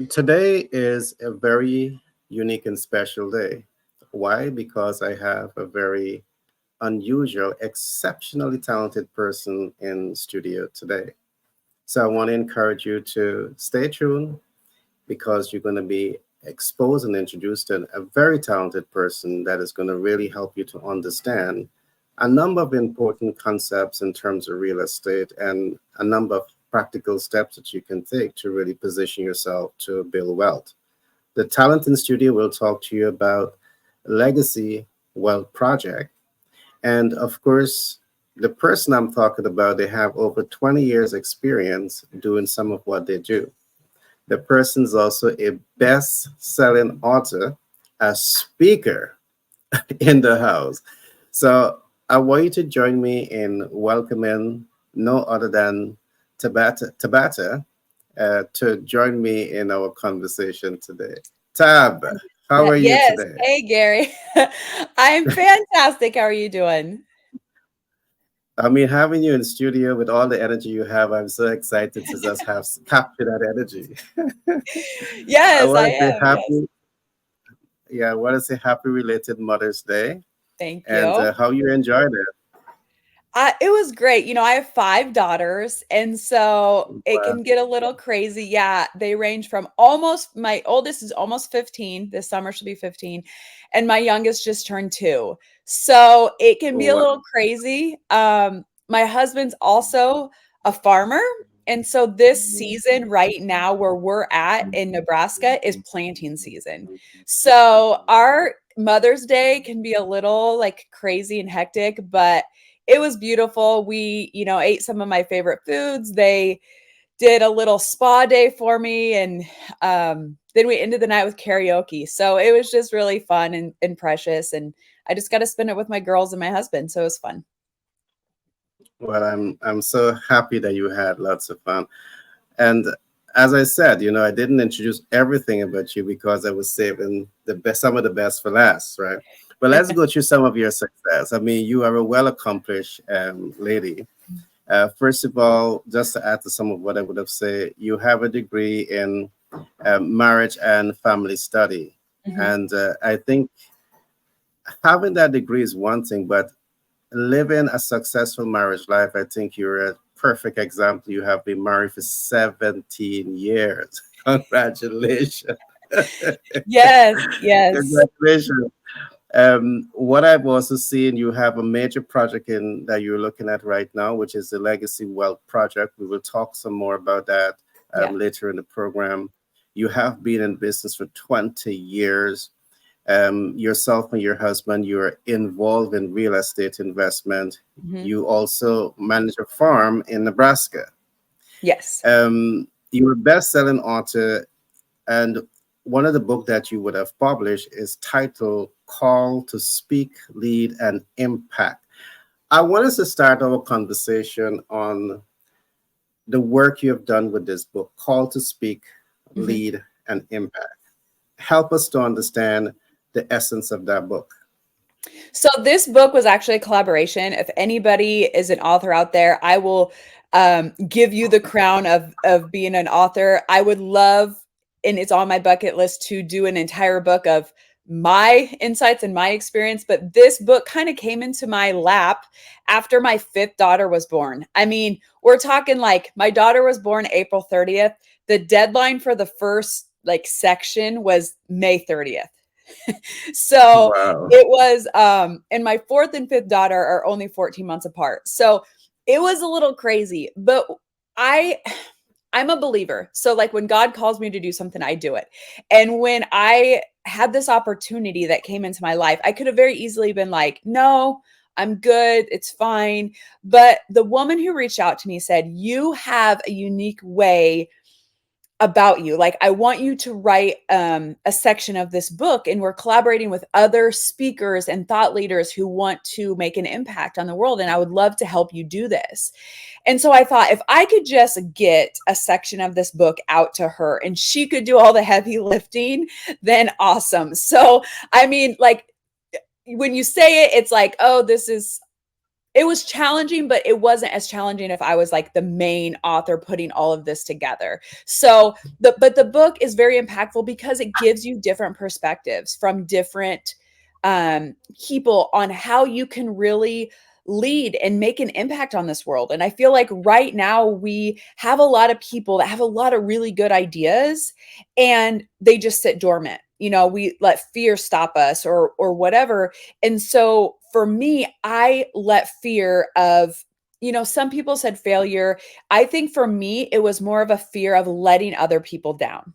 Today is a very unique and special day. Why? Because I have a very unusual, exceptionally talented person in studio today. So I want to encourage you to stay tuned because you're going to be exposed and introduced to a very talented person that is going to really help you to understand a number of important concepts in terms of real estate and a number of practical steps that you can take to really position yourself to build wealth. The Talent in Studio will talk to you about Legacy Wealth Project. And of course, the person I'm talking about, they have over 20 years experience doing some of what they do. The person's also a best-selling author, a speaker in the house. So I want you to join me in welcoming no other than Tabatha to join me in our conversation today. Tab, how are you Yes. today? Hey, Gary. I'm fantastic. How are you doing? I mean, having you in studio with all the energy you have, I'm so excited to just have capture that energy. I Yes, I want to say am. Yes. happy, yeah, I want to say happy related Mother's Day, Thank and you. how you enjoyed It was great. I have five daughters, and so it. it can get a little crazy. Yeah, they range from my oldest is almost 15. This summer she'll be 15, and my youngest just turned 2. So it can be a Wow. little crazy. My husband's also a farmer, and so this season right now where we're at in Nebraska is planting season. So our Mother's Day can be a little like crazy and hectic, but it was beautiful. We, ate some of my favorite foods. They did a little spa day for me, and then we ended the night with karaoke. So it was just really fun and precious. And I just got to spend it with my girls and my husband. So it was fun. Well, I'm so happy that you had lots of fun. And as I said, I didn't introduce everything about you because I was saving the best, some of the best for last, right? But let's go through some of your success. I mean, you are a well accomplished lady. First of all, just to add to some of what I would have said, you have a degree in marriage and family study. Mhm. And I think having that degree is one thing, but living a successful marriage life, I think you're a perfect example. You have been married for 17 years. Congratulations. Yes, yes. Congratulations. What I've also seen, you have a major project in that you're looking at right now, which is the Legacy Wealth Project. We will talk some more about that Yeah. later in the program. You have been in business for 20 years. Yourself and your husband, you're involved in real estate investment. Mhm. You also manage a farm in Nebraska. Yes. You're a best-selling author, and one of the book that you would have published is titled Call to Speak, Lead, and Impact. I want us to start our conversation on the work you have done with this book, Call to Speak, Mhm. Lead, and Impact. Help us to understand the essence of that book. So this book was actually a collaboration. If anybody is an author out there, I will give you the crown of being an author. I would love, and it's on my bucket list to do an entire book of my insights and my experience. But this book kind of came into my lap after my fifth daughter was born. I mean, we're talking like my daughter was born April 30th. The deadline for the first like section was May 30th. So Wow. it was and my fourth and fifth daughter are only 14 months apart. So it was a little crazy, but I I'm a believer. So like when God calls me to do something, I do it. And when I had this opportunity that came into my life, I could have very easily been like, "No, I'm good. It's fine." But the woman who reached out to me said, "You have a unique way about you. Like, I want you to write a section of this book, and we're collaborating with other speakers and thought leaders who want to make an impact on the world. And I would love to help you do this." And so I thought if I could just get a section of this book out to her and she could do all the heavy lifting, then awesome. So, I mean, like, when you say it, it's like, oh, this is it was challenging, but it wasn't as challenging if I was like the main author putting all of this together. So the book is very impactful because it gives you different perspectives from different people on how you can really lead and make an impact on this world. And I feel like right now we have a lot of people that have a lot of really good ideas and they just sit dormant. You know, we let fear stop us or whatever. And so for me, I let fear of, you know, some people said failure. I think for me, it was more of a fear of letting other people down.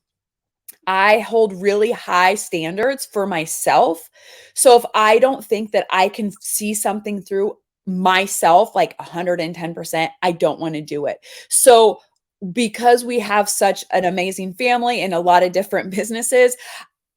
I hold really high standards for myself. So if I don't think that I can see something through myself like 110%, I don't want to do it. So because we have such an amazing family and a lot of different businesses,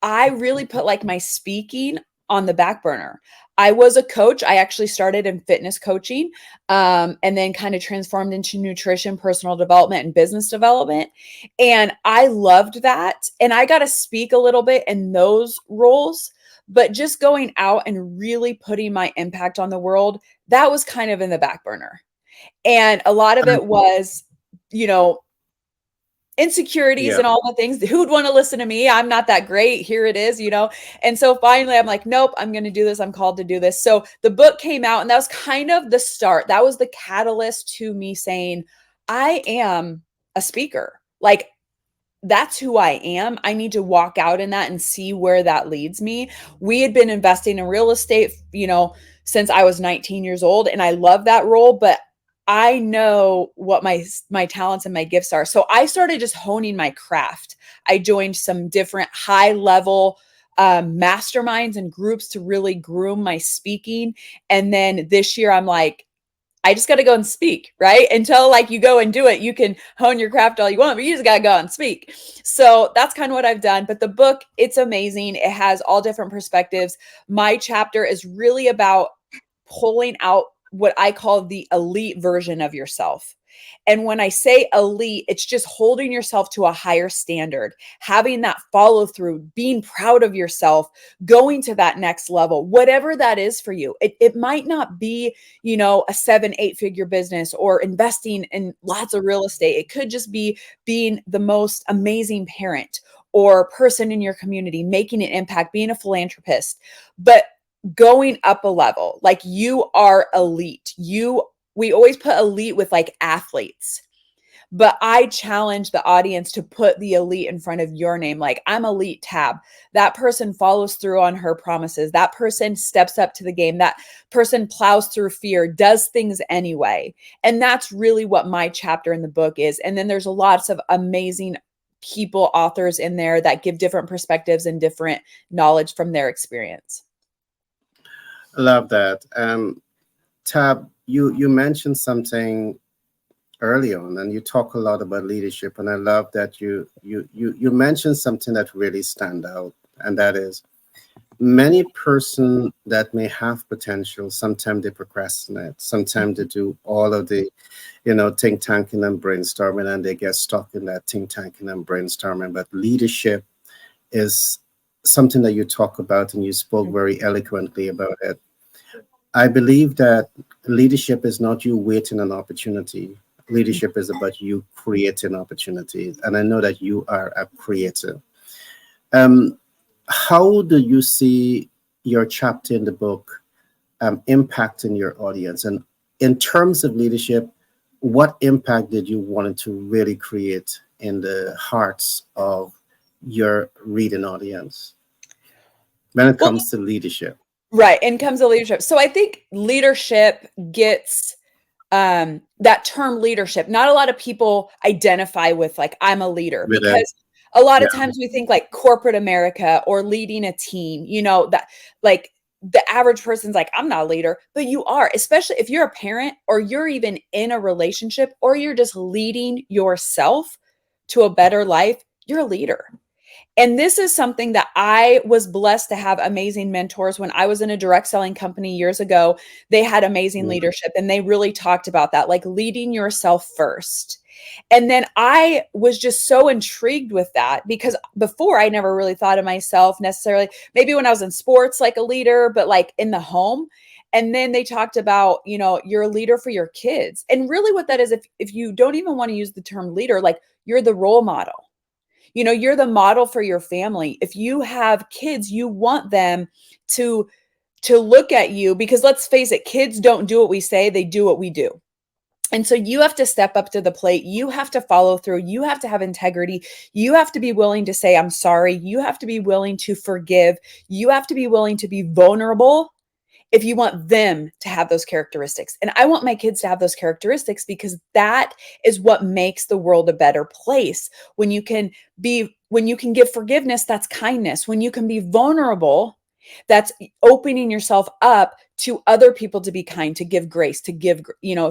I really put like my speaking on the back burner. I was a coach. I actually started in fitness coaching, and then kind of transformed into nutrition, personal development, and business development. And I loved that. And I got to speak a little bit in those roles, but just going out and really putting my impact on the world, that was kind of in the back burner. And a lot of it was, you know, insecurities Yeah. and all the things. Who would want to listen to me? I'm not that great. Here it is, you know. And so finally I'm like, nope, I'm going to do this. I'm called to do this. So the book came out and that was kind of the start. That was the catalyst to me saying, I am a speaker. Like, that's who I am. I need to walk out in that and see where that leads me. We had been investing in real estate, you know, since I was 19 years old, and I love that role, but I know what my talents and my gifts are. So I started just honing my craft. I joined some different high level masterminds and groups to really groom my speaking. And then this year I'm like, I just got to go and speak, right? Until like you go and do it, you can hone your craft all you want, but you just got to go and speak. So that's kind of what I've done. But the book, it's amazing. It has all different perspectives. My chapter is really about pulling out what I call the elite version of yourself. And when I say elite, it's just holding yourself to a higher standard, having that follow through, being proud of yourself, going to that next level, whatever that is for you. It might not be, you know, a 7, 8 figure business or investing in lots of real estate. It could just be being the most amazing parent or person in your community, making an impact, being a philanthropist. But going up a level, like you are elite. We always put elite with like athletes, but I challenge the audience to put the elite in front of your name. Like, I'm elite Tab. That person follows through on her promises. That person steps up to the game. That person plows through fear, does things anyway. And that's really what my chapter in the book is. And then there's lots of amazing people, authors in there that give different perspectives and different knowledge from their experience. Love that. Tab, you mentioned something early on, and you talk a lot about leadership, and I love that you mentioned something that really stand out, and that is many person that may have potential, sometimes they procrastinate, sometimes they do all of the, think tanking and brainstorming, and they get stuck in that think tanking and brainstorming. But leadership is something that you talk about, and you spoke very eloquently about it. I believe that leadership is not you waiting an opportunity. Leadership is about you creating opportunities. And I know that you are a creator. How do you see your chapter in the book impacting your audience? And in terms of leadership, what impact did you want to really create in the hearts of your reading audience when it comes to leadership? Right. And comes to leadership. So I think leadership gets that term leadership. Not a lot of people identify with like, I'm a leader, With because a lot of times we think like corporate America or leading a team, that like the average person's like, I'm not a leader, but you are, especially if you're a parent or you're even in a relationship or you're just leading yourself to a better life, you're a leader. And this is something that I was blessed to have amazing mentors. When I was in a direct selling company years ago, they had amazing leadership and they really talked about that, like leading yourself first. And then I was just so intrigued with that because before I never really thought of myself necessarily, maybe when I was in sports, like a leader, but like in the home. And then they talked about, you're a leader for your kids. And really what that is, if you don't even want to use the term leader, like you're the role model. You're the model for your family. If you have kids, you want them to look at you, because let's face it, kids don't do what we say, they do what we do. And so you have to step up to the plate. You have to follow through. You have to have integrity. You have to be willing to say, I'm sorry. You have to be willing to forgive. You have to be willing to be vulnerable if you want them to have those characteristics. And I want my kids to have those characteristics, because that is what makes the world a better place. When you can give forgiveness, that's kindness. When you can be vulnerable, that's opening yourself up to other people to be kind, to give grace, to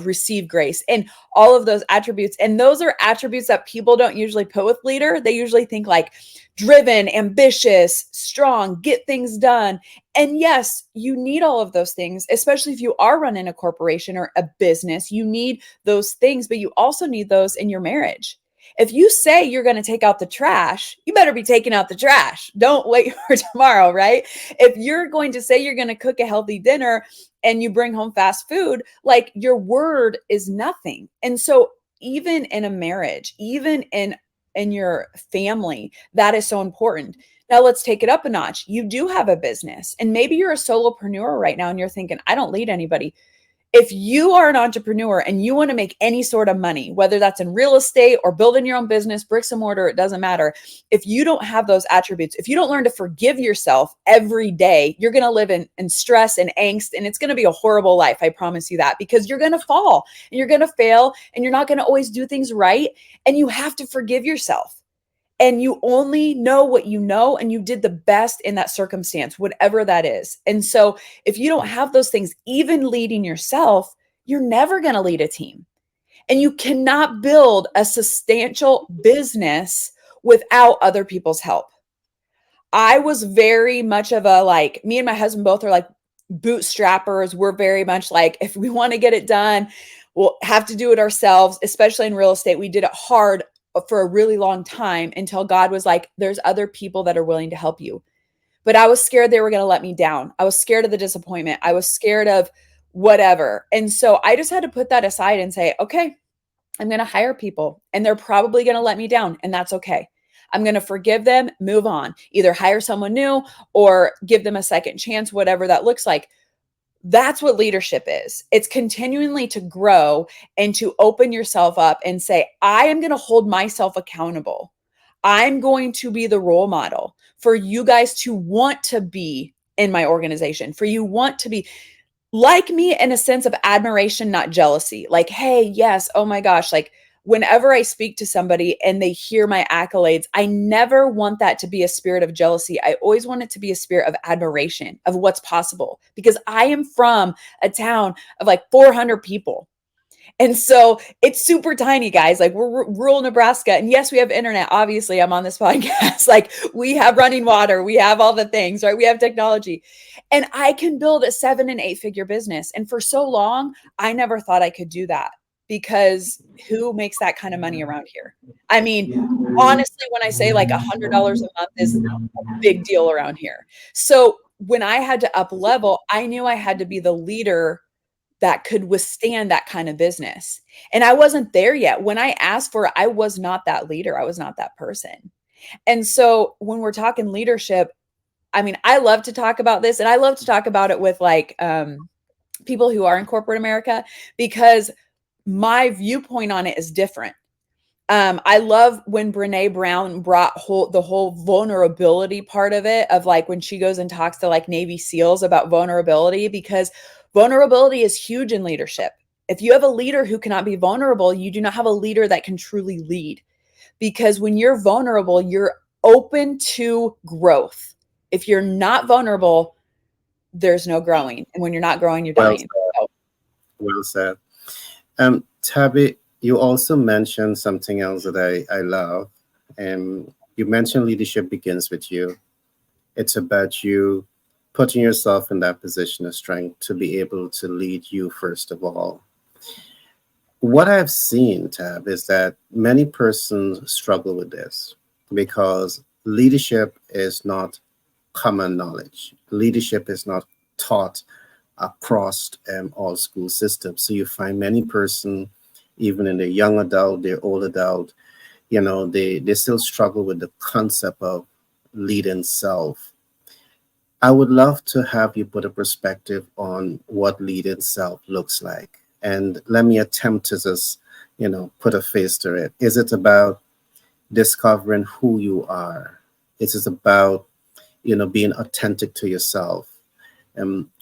receive grace, and all of those attributes. And those are attributes that people don't usually put with leader. They usually think like driven, ambitious, strong, get things done. And yes, you need all of those things, especially if you are running a corporation or a business. You need those things, but you also need those in your marriage. If you say you're going to take out the trash, you better be taking out the trash. Don't wait for tomorrow, right? If you're going to say you're going to cook a healthy dinner and you bring home fast food, like your word is nothing. And so even in a marriage, even in your family, that is so important. Now let's take it up a notch. You do have a business, and maybe you're a solopreneur right now and you're thinking, I don't lead anybody. If you are an entrepreneur and you want to make any sort of money, whether that's in real estate or building your own business, bricks and mortar, it doesn't matter. If you don't have those attributes, if you don't learn to forgive yourself every day, you're going to live in stress and angst, and it's going to be a horrible life. I promise you that, because you're going to fall and you're going to fail and you're not going to always do things right. And you have to forgive yourself. And you only know what you know, and you did the best in that circumstance, whatever that is. And so if you don't have those things, even leading yourself, you're never going to lead a team. And you cannot build a substantial business without other people's help. I was very much of me and my husband both are like bootstrappers. We're very much like, if we want to get it done, we'll have to do it ourselves, especially in real estate. We did it hard for a really long time until God was like, there's other people that are willing to help you. But I was scared they were going to let me down. I was scared of the disappointment. I was scared of whatever. And so I just had to put that aside and say, okay, I'm going to hire people, and they're probably going to let me down, and that's okay. I'm going to forgive them, move on, either hire someone new or give them a second chance, whatever that looks like. That's what leadership is. It's continually to grow and to open yourself up and say, I am going to hold myself accountable. I'm going to be the role model for you guys to want to be in my organization, for you want to be like me in a sense of admiration, not jealousy. Like, hey, yes, oh my gosh, like whenever I speak to somebody and they hear my accolades, I never want that to be a spirit of jealousy. I always want it to be a spirit of admiration of what's possible, because I am from a town of like 400 people. And so it's super tiny, guys. Like we're rural Nebraska. And yes, we have internet. Obviously, I'm on this podcast. Like we have running water. We have all the things, right? We have technology. And I can build a 7 and 8 figure business. And for so long, I never thought I could do that, because who makes that kind of money around here? I mean, honestly, when I say like $100 a month is a big deal around here. So when I had to up level, I knew I had to be the leader that could withstand that kind of business. And I wasn't there yet. When I asked for it, I was not that leader. I was not that person. And so when we're talking leadership, I mean, I love to talk about this, and I love to talk about it with like people who are in corporate America, because my viewpoint on it is different. I love when Brene Brown brought the whole vulnerability part of it, of like when she goes and talks to like Navy SEALs about vulnerability, because vulnerability is huge in leadership. If you have a leader who cannot be vulnerable, you do not have a leader that can truly lead, because when you're vulnerable, you're open to growth. If you're not vulnerable, there's no growing. And when you're not growing, you're Well dying. said. So, Well said. Tabby, you also mentioned something else that I love. You mentioned leadership begins with you. It's about you putting yourself in that position of strength to be able to lead you first of all. What I've seen, Tab, is that many persons struggle with this because leadership is not common knowledge. Leadership is not taught across all school systems. So you find many person, even in the young adult, their old adult, they still struggle with the concept of leading self. I would love to have you put a perspective on what leading self looks like. And let me attempt to just, put a face to it. Is it about discovering who you are? Is it about, being authentic to yourself?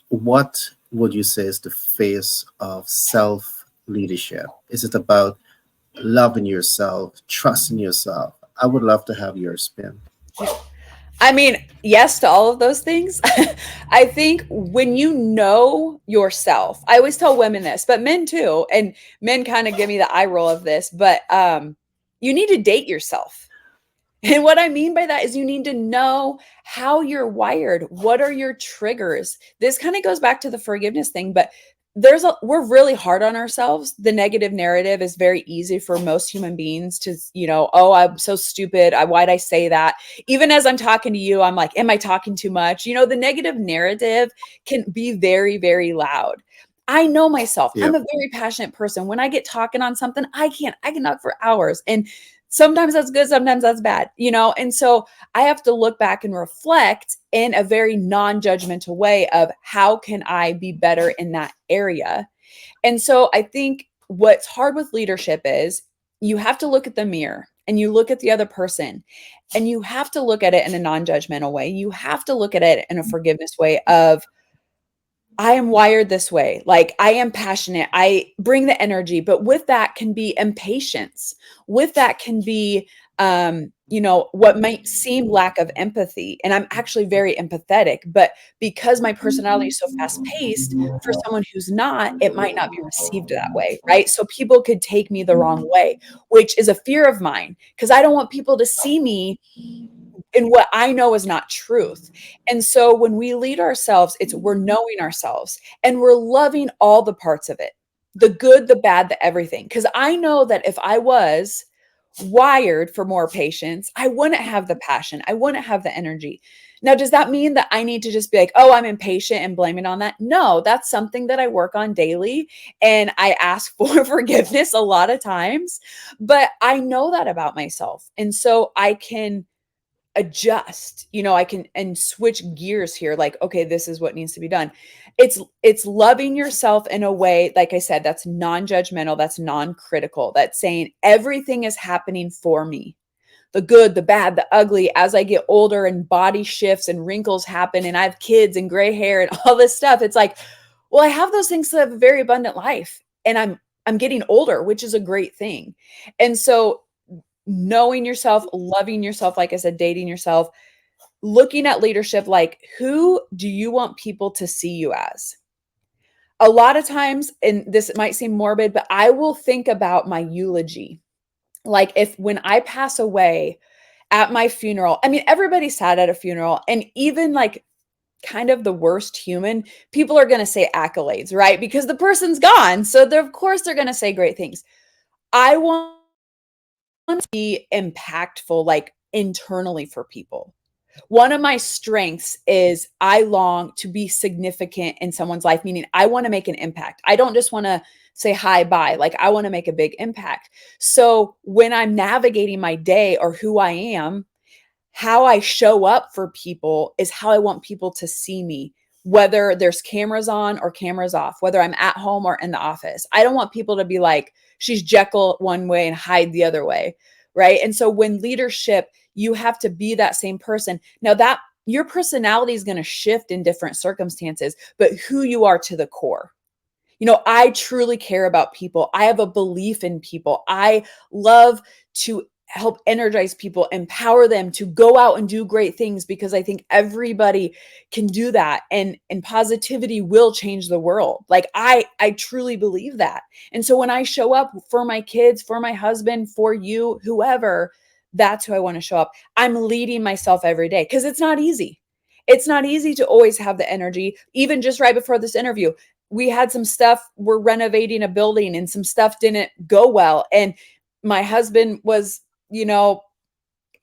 What would you say is the face of self leadership? Is it about loving yourself, trusting yourself? I would love to have your spin. I mean, yes to all of those things. I think when you know yourself, I always tell women this, but men too, and men kind of give me the eye roll of this, but you need to date yourself. And what I mean by that is you need to know how you're wired. What are your triggers? This kind of goes back to the forgiveness thing, but we're really hard on ourselves. The negative narrative is very easy for most human beings to, oh, I'm so stupid. Why'd I say that? Even as I'm talking to you, I'm like, am I talking too much? The negative narrative can be very, very loud. I know myself. I'm Yeah. a very passionate person. When I get talking on something, I can talk for hours. And sometimes that's good, sometimes that's bad, And so I have to look back and reflect in a very non-judgmental way of how can I be better in that area. And so I think what's hard with leadership is you have to look at the mirror and you look at the other person and you have to look at it in a non-judgmental way. You have to look at it in a forgiveness way of I am wired this way. Like I am passionate. I bring the energy, but with that can be impatience. With that can be what might seem lack of empathy. And I'm actually very empathetic, but because my personality is so fast-paced, for someone who's not, it might not be received that way, right? So people could take me the wrong way, which is a fear of mine because I don't want people to see me in what I know is not truth. And so when we lead ourselves, we're knowing ourselves and we're loving all the parts of it, the good, the bad, the everything. Because I know that if I was wired for more patience, I wouldn't have the passion, I wouldn't have the energy. Now, does that mean that I need to just be like, oh, I'm impatient and blame it on that? No, that's something that I work on daily and I ask for forgiveness a lot of times, but I know that about myself. And so I can adjust, I can and switch gears here, like, okay, this is what needs to be done. It's loving yourself in a way, like I said, that's non-judgmental, that's non-critical, that's saying everything is happening for me, the good, the bad, the ugly. As I get older and body shifts and wrinkles happen and I have kids and gray hair and all this stuff, it's like, well, I have those things to have a very abundant life and I'm getting older, which is a great thing. And so knowing yourself, loving yourself, like I said, dating yourself, looking at leadership, like who do you want people to see you as? A lot of times, and this might seem morbid, but I will think about my eulogy. Like if when I pass away at my funeral, I mean, everybody's sad at a funeral, and even like kind of the worst human, people are going to say accolades, right? Because the person's gone. So of course they're going to say great things. I want to be impactful, like internally for people. One of my strengths is I long to be significant in someone's life, meaning I want to make an impact. I don't just want to say hi, bye. Like I want to make a big impact. So when I'm navigating my day or who I am, how I show up for people is how I want people to see me, whether there's cameras on or cameras off, whether I'm at home or in the office. I don't want people to be like, she's Jekyll one way and Hyde the other way. Right. And so when leadership, you have to be that same person. Now that your personality is going to shift in different circumstances, but who you are to the core. I truly care about people. I have a belief in people. I love to help energize people, empower them to go out and do great things because I think everybody can do that and positivity will change the world. Like I truly believe that. And so when I show up for my kids, for my husband, for you, whoever, that's who I want to show up. I'm leading myself every day because it's not easy. It's not easy to always have the energy. Even just right before this interview, we had some stuff, we're renovating a building and some stuff didn't go well. And my husband was,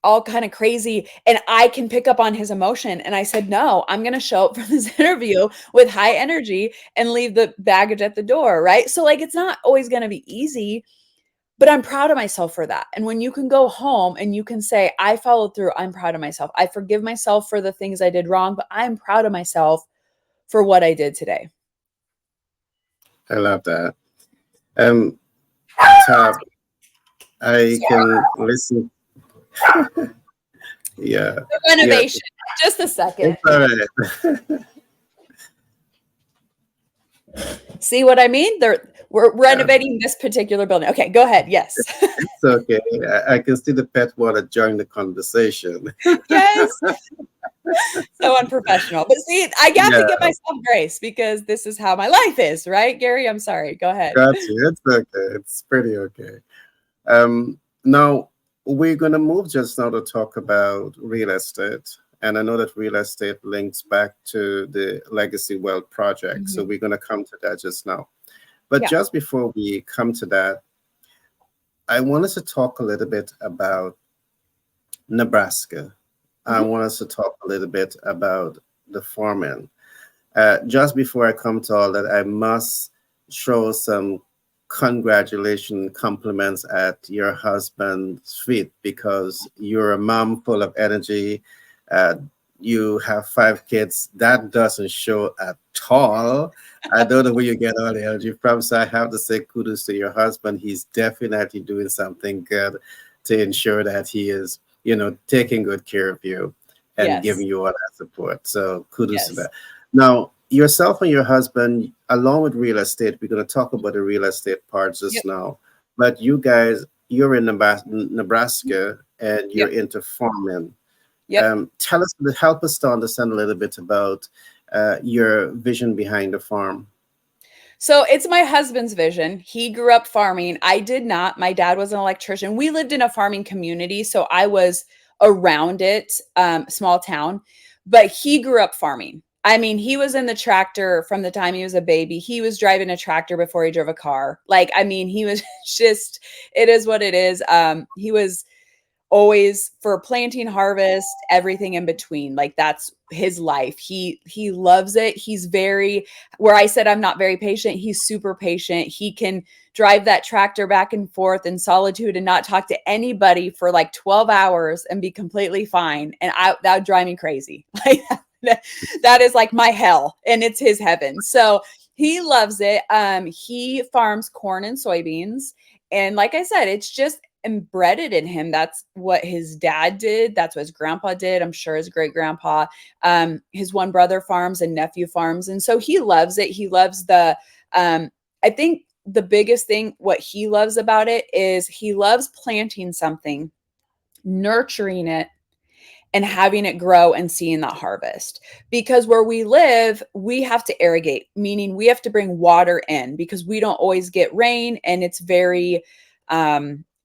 all kind of crazy, and I can pick up on his emotion. And I said, no, I'm going to show up for this interview with high energy and leave the baggage at the door. Right. So like, it's not always going to be easy, but I'm proud of myself for that. And when you can go home and you can say, I followed through, I'm proud of myself. I forgive myself for the things I did wrong, but I'm proud of myself for what I did today. I love that. Um, Tab, I can listen. Yeah, The yeah, renovation. Just a second. it's all right. See what I mean? We're Yeah, renovating this particular building. Okay, go ahead. Yes. it's okay. I can see the pet water join the conversation. Yes. So unprofessional. But see, I have to Yeah, give myself grace because this is how my life is, right, Gary? I'm sorry. Go ahead. got you. It's okay. It's pretty okay. Now we're gonna move just now to talk about real estate, and I know that real estate links back to the Legacy Wealth project, so Mhm. we're gonna come to that just now. But Yeah. just before we come to that, I want us to talk a little bit about Nebraska. I Mhm. want us to talk a little bit about the farming. Just before I come to all that, I must show some congratulations, compliments at your husband's feet because you're a mom full of energy. Uh, you have 5 kids. That doesn't show at all. I don't know where you get all the energy from. So I have to say kudos to your husband. He's definitely doing something good to ensure that he is, taking good care of you and Yes. giving you all that support. So kudos to Yes. that. Now, yourself and your husband, along with real estate, we're going to talk about the real estate part just Yep. now. But you guys, you're in Nebraska and you're Yep. into farming. Yep. Help us to understand a little bit about your vision behind the farm. So it's my husband's vision. He grew up farming. I did not. My dad was an electrician. We lived in a farming community, so I was around it, small town, but he grew up farming. I mean, he was in the tractor from the time he was a baby. He was driving a tractor before he drove a car. Like, I mean, he was just, it is what it is. He was always for planting, harvest, everything in between. Like that's his life. He loves it. He's very, where I said I'm not very patient, he's super patient. He can drive that tractor back and forth in solitude and not talk to anybody for like 12 hours and be completely fine. And that would drive me crazy. Like that is like my hell and it's his heaven. So he loves it. He farms corn and soybeans. And like I said, it's just embedded in him. That's what his dad did. That's what his grandpa did. I'm sure his great grandpa. His one brother farms and nephew farms. And so he loves it. He loves I think the biggest thing, what he loves about it is he loves planting something, nurturing it, and having it grow and seeing that harvest. Because where we live, we have to irrigate, meaning we have to bring water in because we don't always get rain and it's very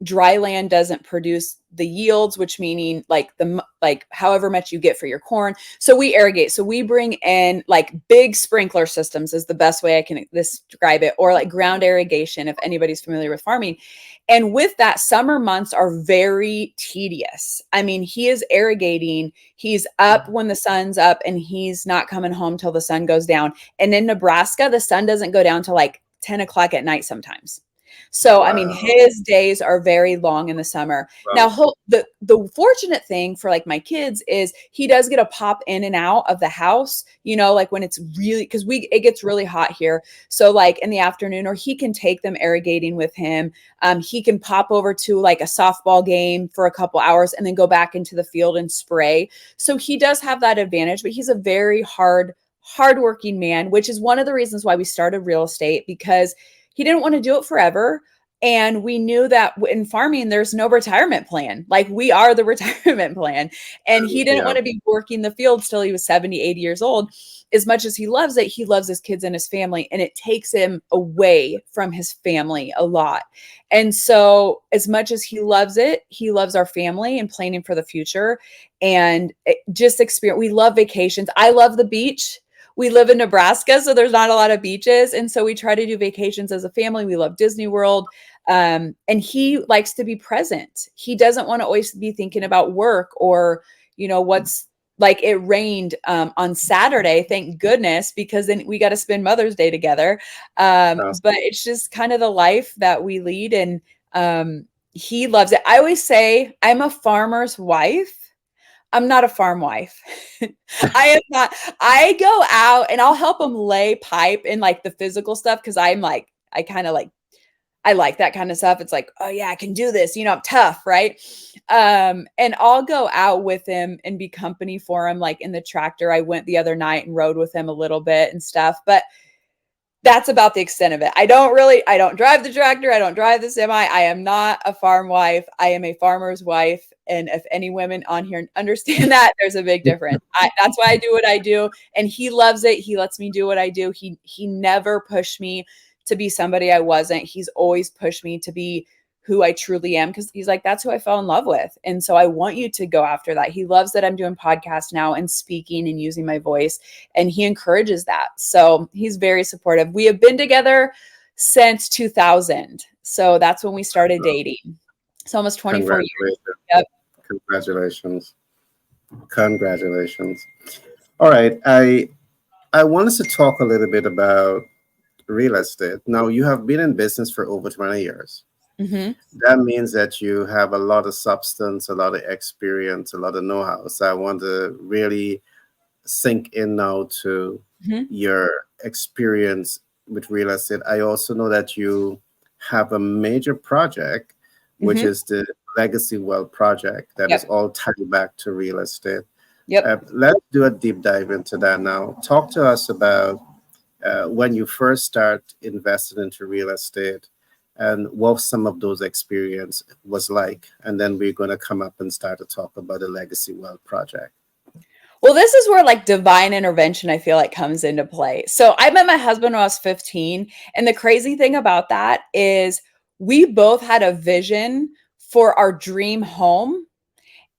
dry land doesn't produce the yields, which meaning like however much you get for your corn. So we irrigate. So we bring in like big sprinkler systems is the best way I can describe it, or like ground irrigation if anybody's familiar with farming. And with that, summer months are very tedious. I mean, he is irrigating. He's up when the sun's up and he's not coming home till the sun goes down. And in Nebraska, the sun doesn't go down till like 10 o'clock at night sometimes. So, I mean, Wow. his days are very long in the summer. Now, Wow. the fortunate thing for like my kids is he does get a pop in and out of the house, like when it's really, because it gets really hot here. So like in the afternoon, or he can take them irrigating with him. He can pop over to like a softball game for a couple hours and then go back into the field and spray. So he does have that advantage, but he's a very hardworking man, which is one of the reasons why we started real estate, because he didn't want to do it forever. And we knew that in farming, there's no retirement plan. Like we are the retirement plan. And he didn't Yeah. want to be working the fields till he was 70, 80 years old. As much as he loves it, he loves his kids and his family. And it takes him away from his family a lot. And so as much as he loves it, he loves our family and planning for the future. And just experience. We love vacations. I love the beach. We live in Nebraska, so there's not a lot of beaches. And so we try to do vacations as a family. We love Disney World. And he likes to be present. He doesn't want to always be thinking about work or, what's like it rained on Saturday, thank goodness, because then we got to spend Mother's Day together. Awesome. But it's just kind of the life that we lead. And he loves it. I always say I'm a farmer's wife. I'm not a farm wife. I am not. I go out and I'll help him lay pipe and like the physical stuff because I'm like, I kind of like I like that kind of stuff. It's like, oh yeah, I can do this. I'm tough, right? And I'll go out with him and be company for him, like in the tractor. I went the other night and rode with him a little bit and stuff, but that's about the extent of it. I don't drive the tractor. I don't drive the semi. I am not a farm wife. I am a farmer's wife. And if any women on here understand that, there's a big difference. That's why I do what I do. And he loves it. He lets me do what I do. He never pushed me to be somebody I wasn't. He's always pushed me to be who I truly am because he's like, that's who I fell in love with. And so I want you to go after that. He loves that I'm doing podcasts now and speaking and using my voice, and he encourages that. So he's very supportive. We have been together since 2000. So that's when we started dating. It's almost 24 years. Yep. Congratulations. Congratulations. All right. I want us to talk a little bit about real estate. Now, you have been in business for over 20 years. Mm-hmm. That means that you have a lot of substance, a lot of experience, a lot of know-how. So I want to really sink in now to your experience with real estate. I also know that you have a major project, which is the Legacy Wealth project that is all tied back to real estate. Yep. Let's do a deep dive into that now. Talk to us about when you first start investing into real estate and what some of those experience was like. And then we're going to come up and start to talk about the Legacy Wealth project. Well, this is where like divine intervention, I feel like, comes into play. So I met my husband when I was 15. And the crazy thing about that is we both had a vision for our dream home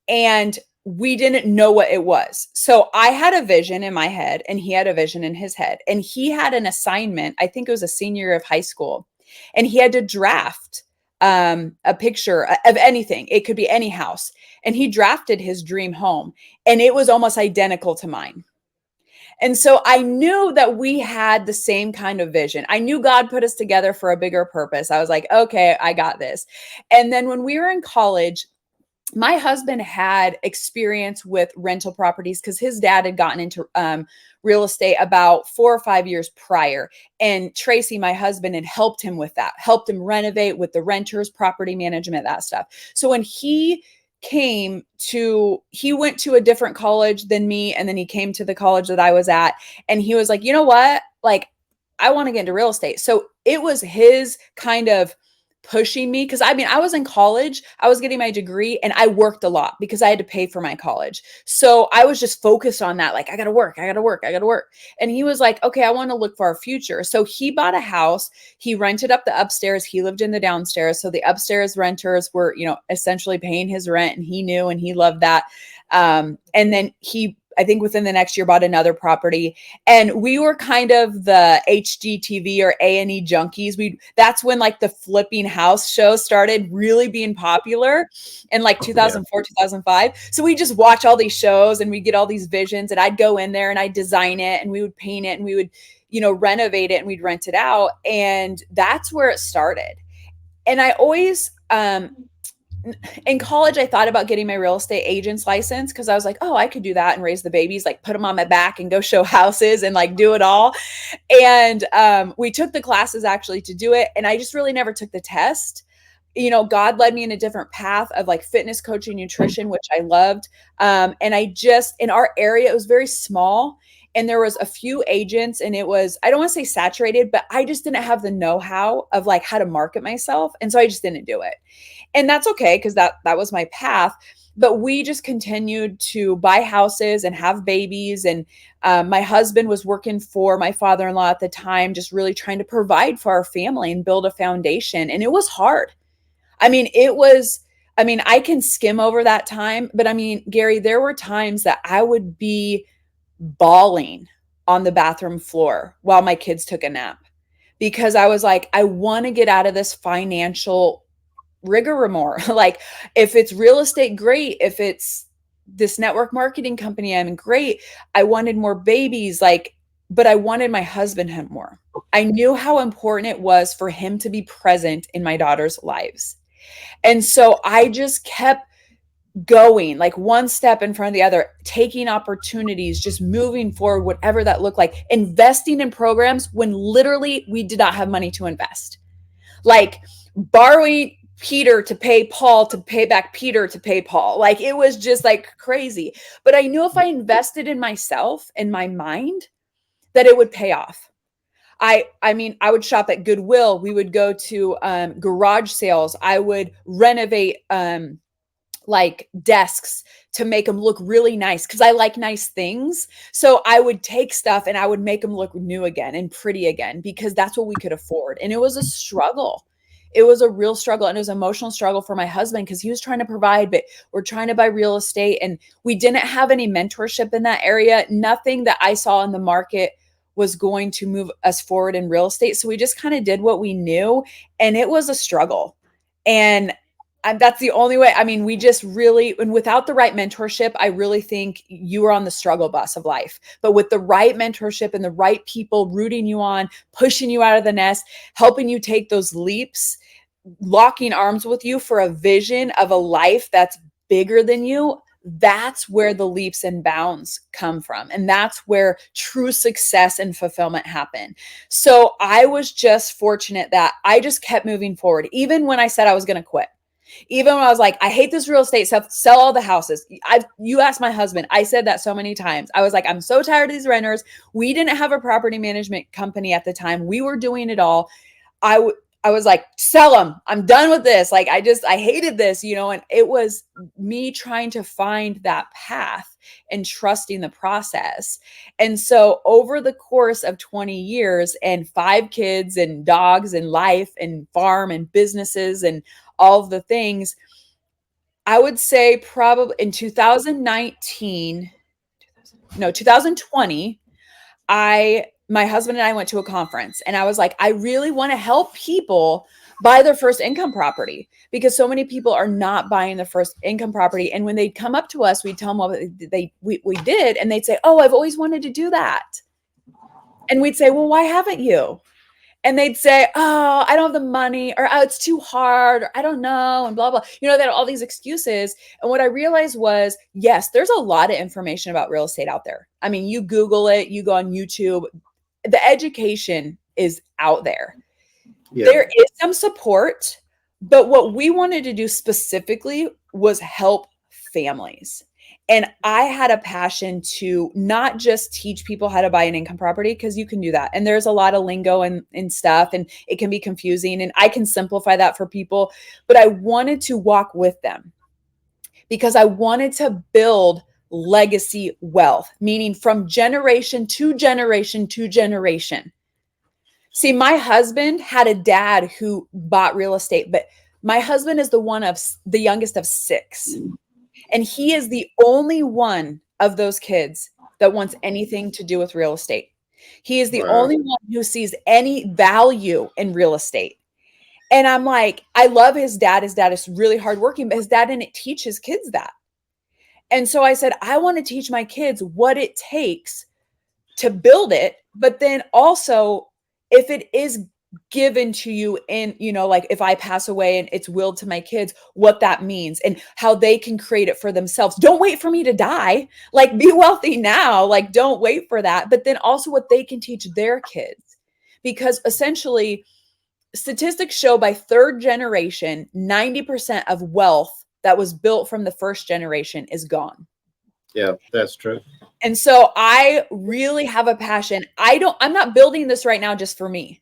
and we didn't know what it was. So I had a vision in my head and he had a vision in his head. And he had an assignment, I think it was a senior year of high school, and he had to draft a picture of anything. It could be any house. And he drafted his dream home and it was almost identical to mine. And so I knew that we had the same kind of vision. I knew God put us together for a bigger purpose. I was like, okay, I got this. And then when we were in college, my husband had experience with rental properties because his dad had gotten into real estate about 4 or 5 years prior. And Tracy, my husband, had helped him with that, helped him renovate with the renters, property management, that stuff. So when he went to a different college than me, and then he came to the college that I was at, and he was like, you know what? Like, I want to get into real estate. So it was his kind of pushing me because I was in college, I was getting my degree, and I worked a lot because I had to pay for my college. So I was just focused on that. Like, I got to work. And he was like, okay, I want to look for our future. So he bought a house. He rented up the upstairs. He lived in the downstairs. So the upstairs renters were, essentially paying his rent, and he knew, and he loved that. And then I think within the next year bought another property, and we were kind of the HGTV or A&E junkies. That's when like the flipping house show started really being popular in like 2004, 2005. So we just watch all these shows and we get all these visions, and I'd go in there and I'd design it and we would paint it and we would, renovate it and we'd rent it out. And that's where it started. And I always, in college, I thought about getting my real estate agent's license because I was like, oh, I could do that and raise the babies, like put them on my back and go show houses and like do it all. And we took the classes actually to do it. And I just really never took the test. God led me in a different path of like fitness coaching, nutrition, which I loved. And in our area, it was very small. And there was a few agents, and it was, I don't want to say saturated, but I just didn't have the know-how of like how to market myself. And so I just didn't do it. And that's okay, because that was my path. But we just continued to buy houses and have babies. And my husband was working for my father-in-law at the time, just really trying to provide for our family and build a foundation. And it was hard. I can skim over that time, but Gary, there were times that I would be bawling on the bathroom floor while my kids took a nap because I was like, I want to get out of this financial rigmarole. Like, if it's real estate, great. If it's this network marketing company, I'm great. I wanted more babies, like, but I wanted my husband him more. I knew how important it was for him to be present in my daughter's lives. And so I just kept going, like one step in front of the other, taking opportunities, just moving forward, whatever that looked like, investing in programs when literally we did not have money to invest, like borrowing Peter to pay Paul to pay back Peter to pay Paul. Like, it was just like crazy. But I knew if I invested in myself and my mind, that it would pay off. I mean, I would shop at Goodwill. We would go to garage sales. I would renovate like desks to make them look really nice because I like nice things. So I would take stuff and I would make them look new again and pretty again because that's what we could afford. And it was a struggle. It was a real struggle, and it was an emotional struggle for my husband because he was trying to provide, but we're trying to buy real estate and we didn't have any mentorship in that area. Nothing that I saw in the market was going to move us forward in real estate. So we just kind of did what we knew, and it was a struggle. And that's the only way. I mean, we just really, and without the right mentorship, I really think you are on the struggle bus of life. But with the right mentorship and the right people rooting you on, pushing you out of the nest, helping you take those leaps, locking arms with you for a vision of a life that's bigger than you, that's where the leaps and bounds come from. And that's where true success and fulfillment happen. So I was just fortunate that I just kept moving forward, even when I said I was going to quit. Even when I was like, I hate this real estate stuff, sell all the houses. You asked my husband, I said that so many times. I was like, I'm so tired of these renters. We didn't have a property management company at the time. We were doing it all. I was like, sell them. I'm done with this. Like, I hated this, and it was me trying to find that path and trusting the process. And so over the course of 20 years and 5 kids and dogs and life and farm and businesses and all of the things, I would say probably in 2020, my husband and I went to a conference, and I was like, I really want to help people buy their first income property because so many people are not buying their first income property. And when they'd come up to us, we'd tell them what we did, and they'd say, oh, I've always wanted to do that. And we'd say, well, why haven't you? And they'd say, oh, I don't have the money, or oh, it's too hard, or I don't know, and blah, blah. They had all these excuses. And what I realized was, yes, there's a lot of information about real estate out there. I mean, you Google it, you go on YouTube, the education is out there. Yeah. There is some support, but what we wanted to do specifically was help families. And I had a passion to not just teach people how to buy an income property, because you can do that. And there's a lot of lingo and stuff, and it can be confusing. And I can simplify that for people. But I wanted to walk with them because I wanted to build legacy wealth, meaning from generation to generation to generation. See, my husband had a dad who bought real estate, but my husband is the youngest of 6. And he is the only one of those kids that wants anything to do with real estate. He is the only one who sees any value in real estate. And I'm like, I love his dad. His dad is really hardworking, but his dad didn't teach his kids that. And so I said, I want to teach my kids what it takes to build it. But then also, if it is given to you in, like if I pass away and it's willed to my kids, what that means and how they can create it for themselves. Don't wait for me to die. Like, be wealthy now. Like, don't wait for that. But then also what they can teach their kids, because essentially statistics show by 3rd generation, 90% of wealth that was built from the 1st generation is gone. Yeah, that's true. And so I really have a passion. I'm not building this right now just for me.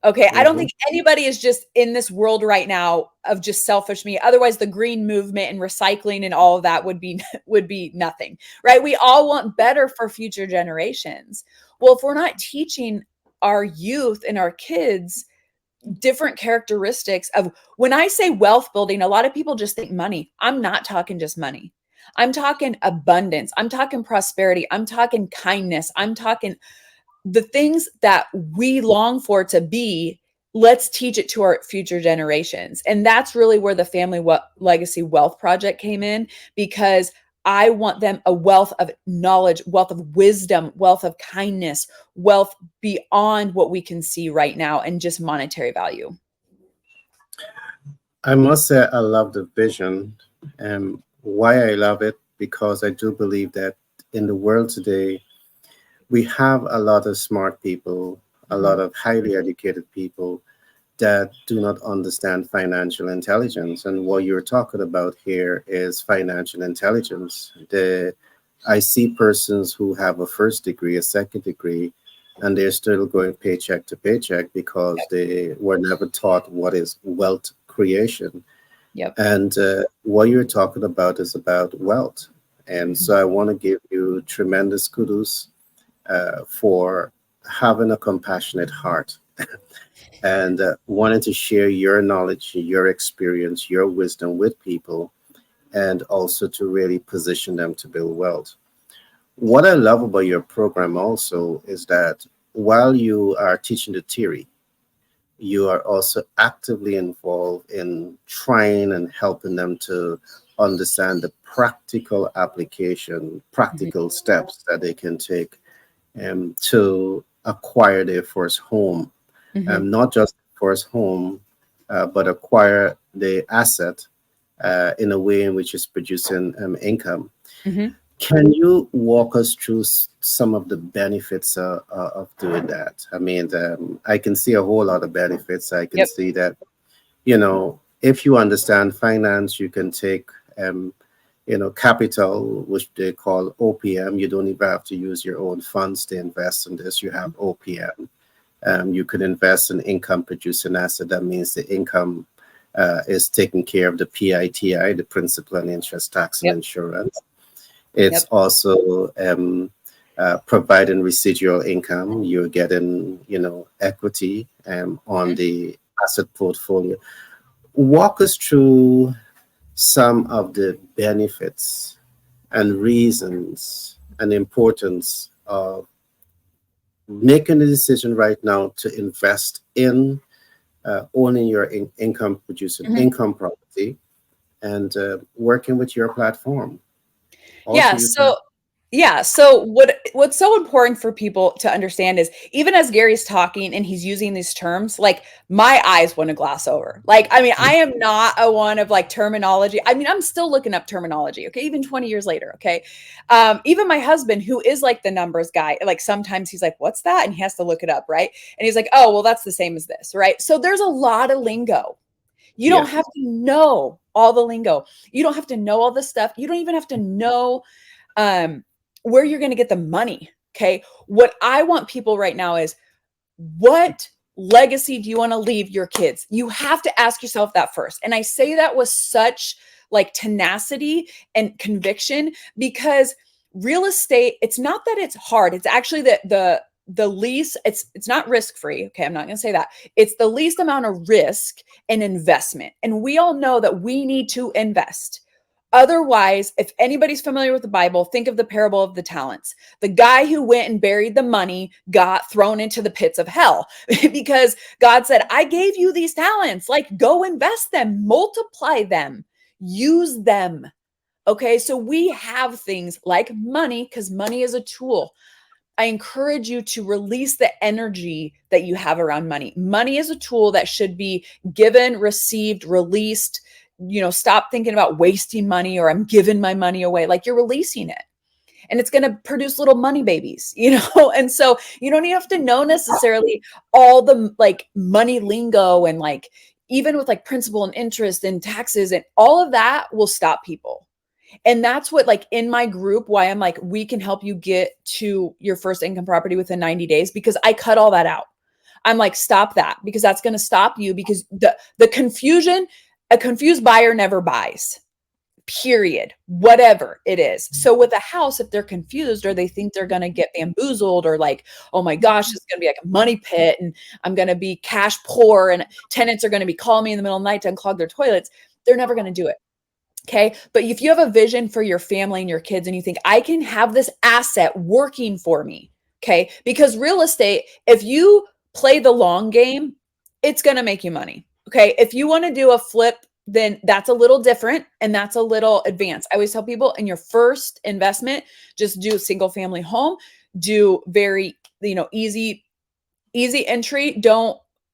Okay. I don't think anybody is just in this world right now of just selfish me. Otherwise, the green movement and recycling and all of that would be nothing, right? We all want better for future generations. Well, if we're not teaching our youth and our kids different characteristics of, when I say wealth building, a lot of people just think money. I'm not talking just money. I'm talking abundance. I'm talking prosperity. I'm talking kindness. I'm talking the things that we long for to be, let's teach it to our future generations. And that's really where the legacy wealth project came in, because I want them a wealth of knowledge, wealth of wisdom, wealth of kindness, wealth beyond what we can see right now and just monetary value. I must say I love the vision. And why I love it, because I do believe that in the world today, we have a lot of smart people, a Mhm. lot of highly educated people that do not understand financial intelligence. And what you're talking about here is financial intelligence. I see persons who have a first degree, a second degree, and they're still going paycheck to paycheck because they were never taught what is wealth creation. Yep. And what you're talking about is about wealth. And Mhm. so I want to give you tremendous kudos for having a compassionate heart and wanting to share your knowledge, your experience, your wisdom with people, and also to really position them to build wealth. What I love about your program also is that while you are teaching the theory, you are also actively involved in trying and helping them to understand the practical application, Mhm. practical steps that they can take to acquire their first home, Mhm. not just first home, but acquire the asset in a way in which is producing income. Mhm. Can you walk us through some of the benefits of doing that? I mean, I can see a whole lot of benefits. I can Yep. see that, if you understand finance, you can take, capital, which they call OPM. You don't even have to use your own funds to invest in this. You have OPM. You could invest in income producing asset. That means the income is taking care of the PITI, the principal and interest, tax and Yep. insurance. It's Yep. also providing residual income. You're getting, equity on Mhm. the asset portfolio. Walk us through some of the benefits and reasons and importance of making the decision right now to invest in owning your income producing Mhm. income property and working with your platform. Also, Yeah. you can. So what's so important for people to understand is, even as Gary's talking and he's using these terms, like my eyes want to glass over. Like, I mean, I am not a one of like terminology. I mean, I'm still looking up terminology. Okay, even 20 years later. Okay, even my husband, who is like the numbers guy, like sometimes he's like, "What's that?" and he has to look it up, right? And he's like, "Oh, well, that's the same as this, right?" So there's a lot of lingo. You don't have Yes. to know all the lingo. You don't have to know all the stuff. You don't even have to know um, where you're going to get the money. Okay. What I want people right now is, what legacy do you want to leave your kids? You have to ask yourself that first. And I say that with such like tenacity and conviction, because real estate, it's not that it's hard. It's actually the least, it's not risk free. Okay, I'm not going to say that. It's the least amount of risk and investment. And we all know that we need to invest. Otherwise, if anybody's familiar with the Bible, think of the parable of the talents. The guy who went and buried the money got thrown into the pits of hell because God said, I gave you these talents, like go invest them, multiply them, use them. Okay, so we have things like money, because money is a tool. I encourage you to release the energy that you have around money. Money is a tool that should be given, received, released. Stop thinking about wasting money or I'm giving my money away. Like, you're releasing it, and it's going to produce little money babies. And so you don't even have to know necessarily all the like money lingo, and like even with like principal and interest and taxes and all of that will stop people. And that's what, like, in my group, why I'm like, we can help you get to your first income property within 90 days, because I cut all that out. I'm like, stop that, because that's going to stop you, because the confusion, a confused buyer never buys. Period. Whatever it is. So with a house, if they're confused or they think they're going to get bamboozled, or like, oh my gosh, it's going to be like a money pit and I'm going to be cash poor and tenants are going to be calling me in the middle of the night to unclog their toilets, they're never going to do it. Okay. But if you have a vision for your family and your kids and you think, I can have this asset working for me, Okay. Because real estate, if you play the long game, it's going to make you money. Okay. If you want to do a flip, then that's a little different and that's a little advanced. I always tell people in your first investment, just do a single family home, do very, easy entry.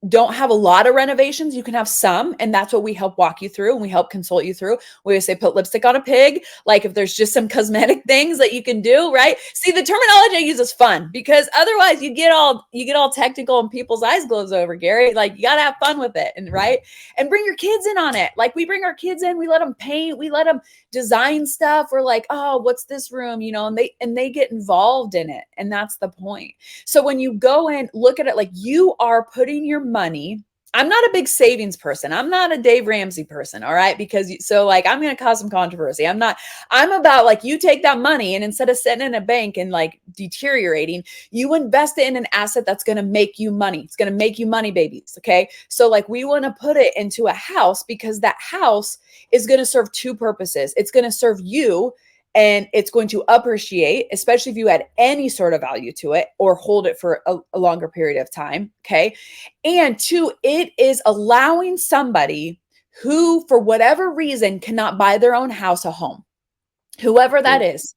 Don't have a lot of renovations. You can have some, and that's what we help walk you through and we help consult you through. We always say put lipstick on a pig. Like if there's just some cosmetic things that you can do, right? See, the terminology I use is fun because otherwise you get all technical and people's eyes glaze over, Gary. Like you gotta have fun with it, and right? And bring your kids in on it. Like we bring our kids in, we let them paint, we let them design stuff. We're like, oh, what's this room? And they get involved in it. And that's the point. So when you go in, look at it like you are putting your money. I'm not a big savings person. I'm not a Dave Ramsey person. All right. Like, I'm going to cause some controversy. I'm about like, you take that money and instead of sitting in a bank and like deteriorating, you invest it in an asset that's going to make you money. It's going to make you money, babies. Okay. So like we want to put it into a house because that house is going to serve two purposes. It's going to serve you and it's going to appreciate, especially if you add any sort of value to it or hold it for a longer period of time. Okay. And two, it is allowing somebody who, for whatever reason, cannot buy their own house, a home, whoever that is.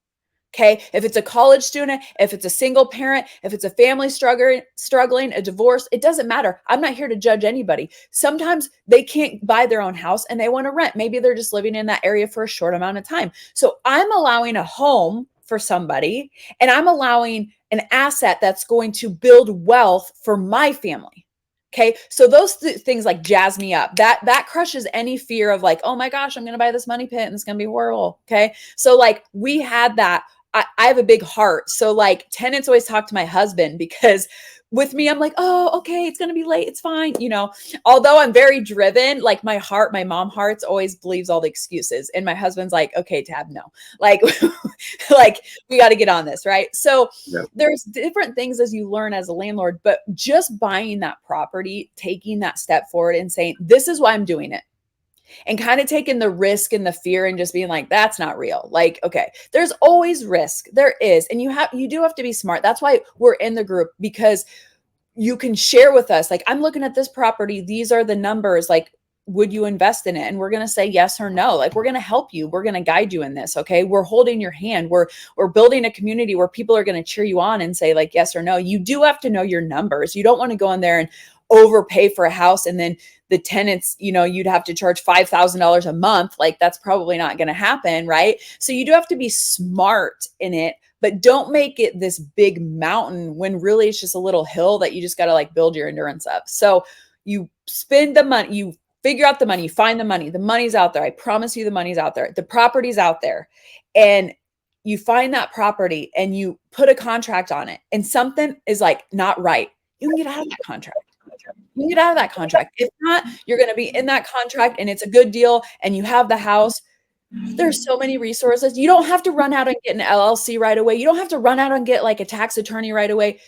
Okay. If it's a college student, if it's a single parent, if it's a family struggling, a divorce, it doesn't matter. I'm not here to judge anybody. Sometimes they can't buy their own house and they want to rent. Maybe they're just living in that area for a short amount of time. So I'm allowing a home for somebody and I'm allowing an asset that's going to build wealth for my family. Okay. So those things like jazz me up. That crushes any fear of like, oh my gosh, I'm going to buy this money pit and it's going to be horrible. Okay. So like we had that. I have a big heart. So like tenants always talk to my husband because with me, I'm like, oh, okay, it's going to be late. It's fine. Although I'm very driven, like my mom hearts always believes all the excuses. And my husband's like, okay, Tab, no, like, like we got to get on this. Right. So there's different things as you learn as a landlord, but just buying that property, taking that step forward and saying, this is why I'm doing it. And kind of taking the risk and the fear and just being like, that's not real. Like, okay, there's always risk. There is. And you do have to be smart. That's why we're in the group, because you can share with us, like, I'm looking at this property. These are the numbers. Like, would you invest in it? And we're going to say yes or no. Like, we're going to help you. We're going to guide you in this. Okay. We're holding your hand. We're building a community where people are going to cheer you on and say like, yes or no. You do have to know your numbers. You don't want to go in there and overpay for a house and then the tenants, you'd have to charge $5,000 a month. Like that's probably not going to happen. Right. So you do have to be smart in it, but don't make it this big mountain when really it's just a little hill that you just got to like build your endurance up. So you spend the money, you figure out the money, you find the money's out there. I promise you the money's out there. The property's out there, and you find that property and you put a contract on it and something is like not right. You can get out of that contract. You can get out of that contract. If not, you're going to be in that contract and it's a good deal and you have the house. There's so many resources. You don't have to run out and get an LLC right away. You don't have to run out and get like a tax attorney right away.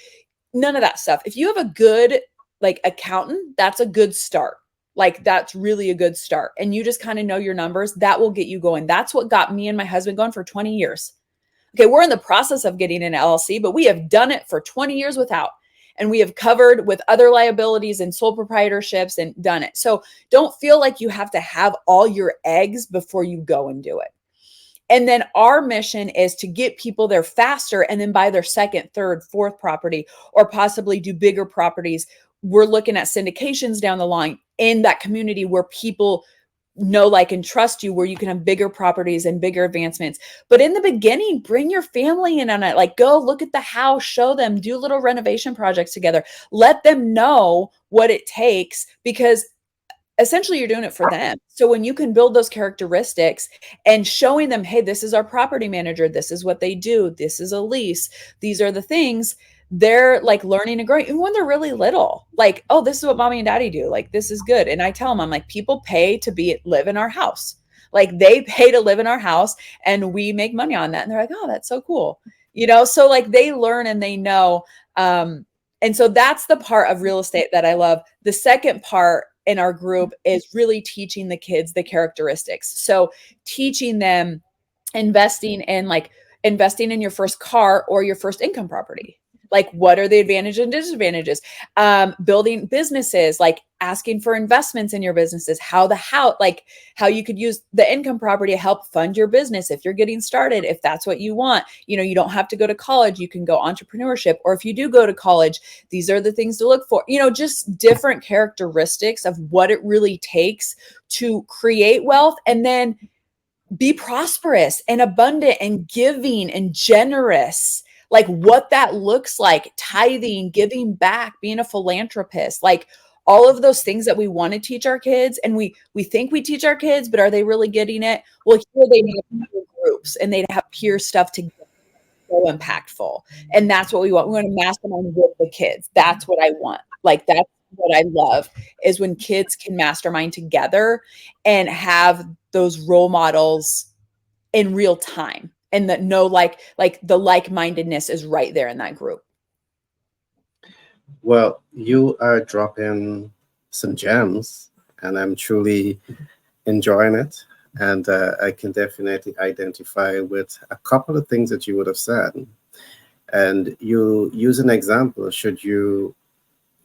None of that stuff. If you have a good like accountant, that's a good start. Like that's really a good start. And you just kind of know your numbers. That will get you going. That's what got me and my husband going for 20 years. Okay, we're in the process of getting an LLC, but we have done it for 20 years without. And we have covered with other liabilities and sole proprietorships and done it. So don't feel like you have to have all your eggs before you go and do it. And then our mission is to get people there faster and then buy their second, third, fourth property, or possibly do bigger properties. We're looking at syndications down the line in that community where people know, like, and trust you, where you can have bigger properties and bigger advancements. But in the beginning, bring your family in on it. Like, go look at the house, show them, do little renovation projects together. Let them know what it takes, because essentially you're doing it for them. So when you can build those characteristics and showing them, hey, this is our property manager, this is what they do, this is a lease, these are the things, they're like learning and growing. Even when they're really little, like, oh, this is what mommy and daddy do. Like, this is good. And I tell them, I'm like, people pay to live in our house. Like, they pay to live in our house and we make money on that. And they're like, oh, that's so cool. So like they learn and they know. And so that's the part of real estate that I love. The second part in our group is really teaching the kids the characteristics. So teaching them investing in your first car or your first income property. Like, what are the advantages and disadvantages? Building businesses, like asking for investments in your businesses, how you could use the income property to help fund your business if you're getting started, if that's what you want. You don't have to go to college. You can go entrepreneurship. Or if you do go to college, these are the things to look for. Just different characteristics of what it really takes to create wealth and then be prosperous and abundant and giving and generous, like what that looks like, tithing, giving back, being a philanthropist, like all of those things that we want to teach our kids. And we think we teach our kids, but are they really getting it? Well, here they have peer groups and they have peer stuff to get so impactful. And that's what we want. We want to mastermind with the kids. That's what I want. Like, that's what I love, is when kids can mastermind together and have those role models in real time, and that the like-mindedness is right there in that group. Well, you are dropping some gems, and I'm truly enjoying it. And I can definitely identify with a couple of things that you would have said. And you use an example. Should you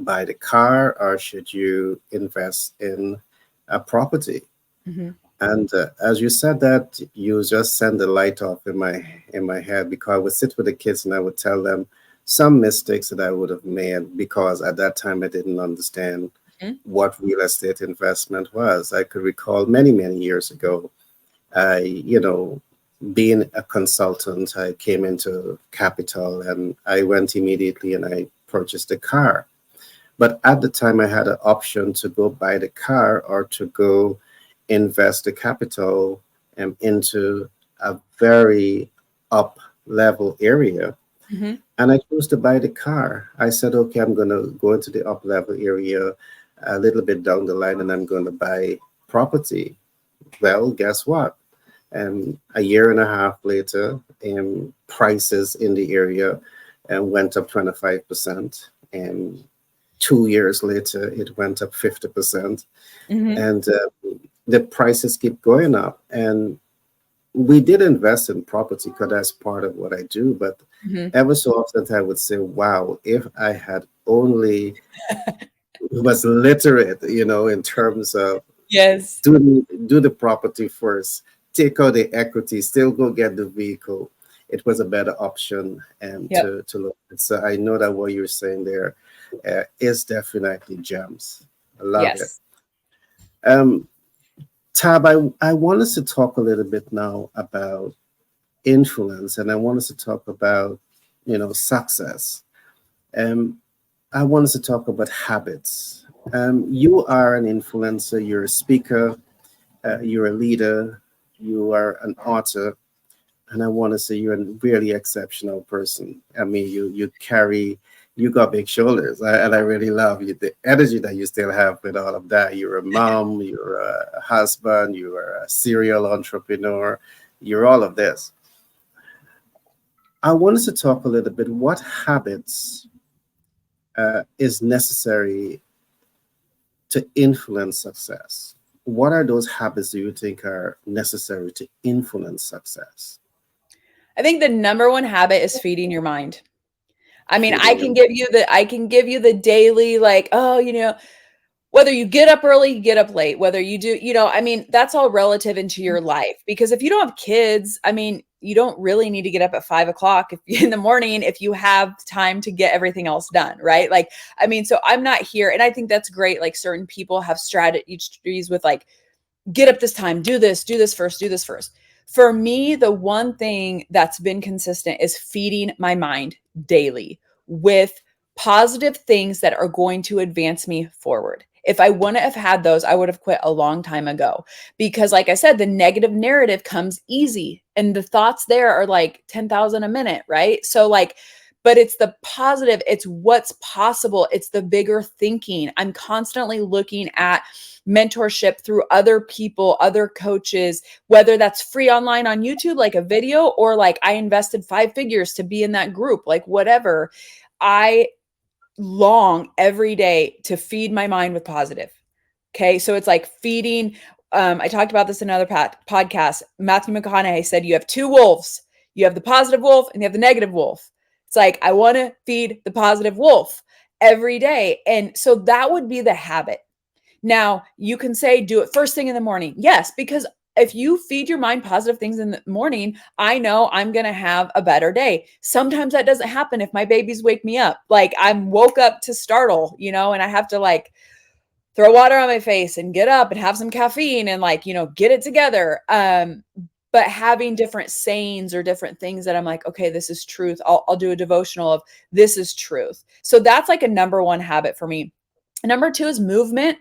buy the car or should you invest in a property? Mm-hmm. And as you said that, you just sent the light off in my head, because I would sit with the kids and I would tell them some mistakes that I would have made, because at that time I didn't understand what real estate investment was. I could recall many, many years ago, being a consultant, I came into capital and I went immediately and I purchased a car. But at the time I had an option to go buy the car or to go invest the capital into a very up level area. Mm-hmm. And I chose to buy the car. I said, okay, I'm going to go into the up level area a little bit down the line and I'm going to buy property. Well, guess what? A year and a half later, prices in the area went up 25%. And 2 years later, it went up 50%. Mm-hmm. And the prices keep going up. And we did invest in property because that's part of what I do. But ever so often I would say, wow, if I had only was literate, in terms of Yes, do the property first, take out the equity, still go get the vehicle. It was a better option to look at. So I know that what you're saying there is definitely gems. I love it. Tab, I want us to talk a little bit now about influence, and I want us to talk about, success. I want us to talk about habits. You are an influencer, you're a speaker, you're a leader, you are an author, and I want to say you're a really exceptional person. I mean, you got big shoulders, and I really love you, the energy that you still have with all of that. You're a mom, you're a husband, you're a serial entrepreneur, you're all of this. I want us to talk a little bit what habits is necessary to influence success. What are those habits do you think are necessary to influence success? I think the number one habit is feeding your mind. I mean, I Feeding can give you the daily, like, whether you get up early, you get up late, whether you do, I mean, that's all relative into your life. Because if you don't have kids, I mean, you don't really need to get up at 5 o'clock in the morning if you have time to get everything else done, right? Like, I mean, so I'm not here, and I think that's great. Like, certain people have strategies with, like, get up this time, do this first. For me, the one thing that's been consistent is feeding my mind daily with positive things that are going to advance me forward. If I wouldn't have had those, I would have quit a long time ago. Because like I said, the negative narrative comes easy and the thoughts there are like 10,000 a minute, right? So like, but it's the positive, it's what's possible, it's the bigger thinking. I'm constantly looking at mentorship through other people, other coaches, whether that's free online on YouTube, like a video, or like I invested 5 figures to be in that group, like whatever. I long every day to feed my mind with positive. Okay. So it's like feeding. I talked about this in another podcast. Matthew McConaughey said, you have 2 wolves. You have the positive wolf and you have the negative wolf. It's like, I want to feed the positive wolf every day. And so that would be the habit. Now, you can say do it first thing in the morning. Yes, because if you feed your mind positive things in the morning, I know I'm going to have a better day. Sometimes that doesn't happen if my babies wake me up. Like I'm woke up to startle, and I have to like throw water on my face and get up and have some caffeine and like, get it together. But having different sayings or different things that I'm like, okay, this is truth. I'll do a devotional of this is truth. So that's like a number one habit for me. Number two is movement.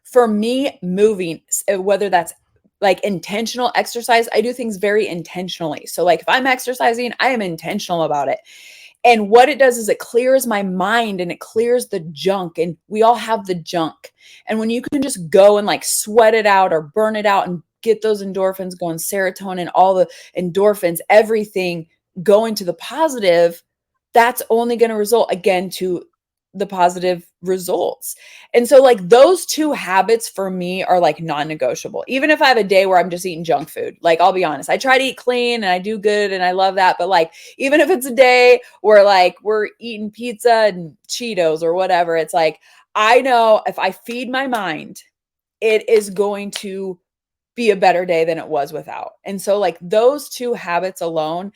For me, moving, whether that's like intentional exercise, I do things very intentionally. So like if I'm exercising, I am intentional about it. And what it does is it clears my mind and it clears the junk. And we all have the junk. And when you can just go and like sweat it out or burn it out and get those endorphins going, serotonin, all the endorphins, everything going to the positive, that's only going to result again to the positive results. And so like those two habits for me are like non-negotiable. Even if I have a day where I'm just eating junk food, like I'll be honest, I try to eat clean and I do good and I love that. But like, even if it's a day where like we're eating pizza and Cheetos or whatever, it's like, I know if I feed my mind, it is going to be a better day than it was without. And so like those two habits alone.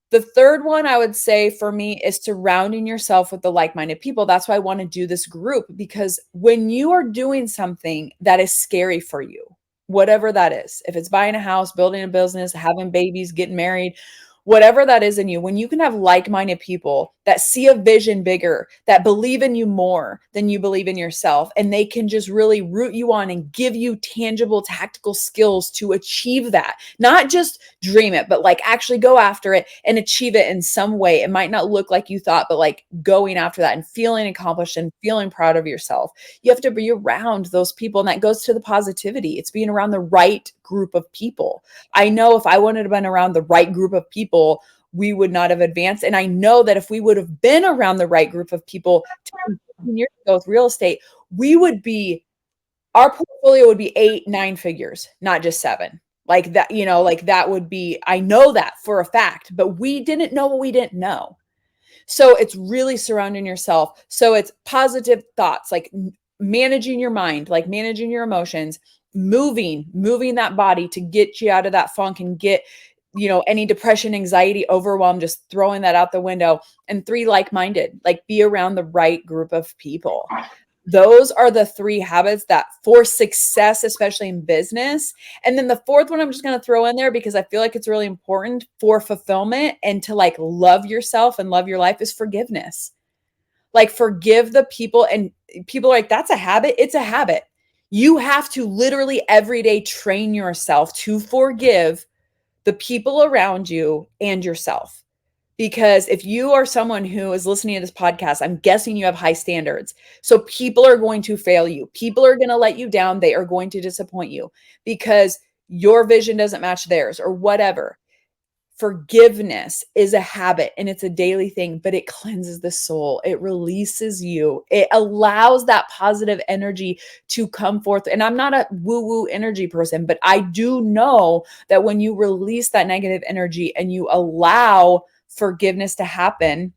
The third one I would say for me is surrounding yourself with the like-minded people. That's why I want to do this group, because when you are doing something that is scary for you, whatever that is, if it's buying a house, building a business, having babies, getting married, whatever that is in you, when you can have like-minded people that see a vision bigger, that believe in you more than you believe in yourself, and they can just really root you on and give you tangible tactical skills to achieve that, not just dream it, but like actually go after it and achieve it in some way. It might not look like you thought, but like going after that and feeling accomplished and feeling proud of yourself. You have to be around those people. And that goes to the positivity. It's being around the right group of people. I know if I wanted to have been around the right group of people, we would not have advanced. And I know that if we would have been around the right group of people 10, 15 years ago with real estate, we would be, our portfolio would be 8, 9 figures, not just 7. Like that, like that would be, I know that for a fact, but we didn't know what we didn't know. So it's really surrounding yourself. So it's positive thoughts, like managing your mind, like managing your emotions, moving that body to get you out of that funk and get, any depression, anxiety, overwhelm, just throwing that out the window. And 3, like-minded, like be around the right group of people. Those are the 3 habits that for success, especially in business. And then the fourth one I'm just going to throw in there because I feel like it's really important for fulfillment and to like love yourself and love your life is forgiveness. Like forgive the people, and people are like, that's a habit. It's a habit. You have to literally every day train yourself to forgive the people around you and yourself. Because if you are someone who is listening to this podcast, I'm guessing you have high standards. So people are going to fail you. People are going to let you down. They are going to disappoint you because your vision doesn't match theirs or whatever. Forgiveness is a habit and it's a daily thing, but it cleanses the soul. It releases you. It allows that positive energy to come forth. And I'm not a woo-woo energy person, but I do know that when you release that negative energy and you allow forgiveness to happen,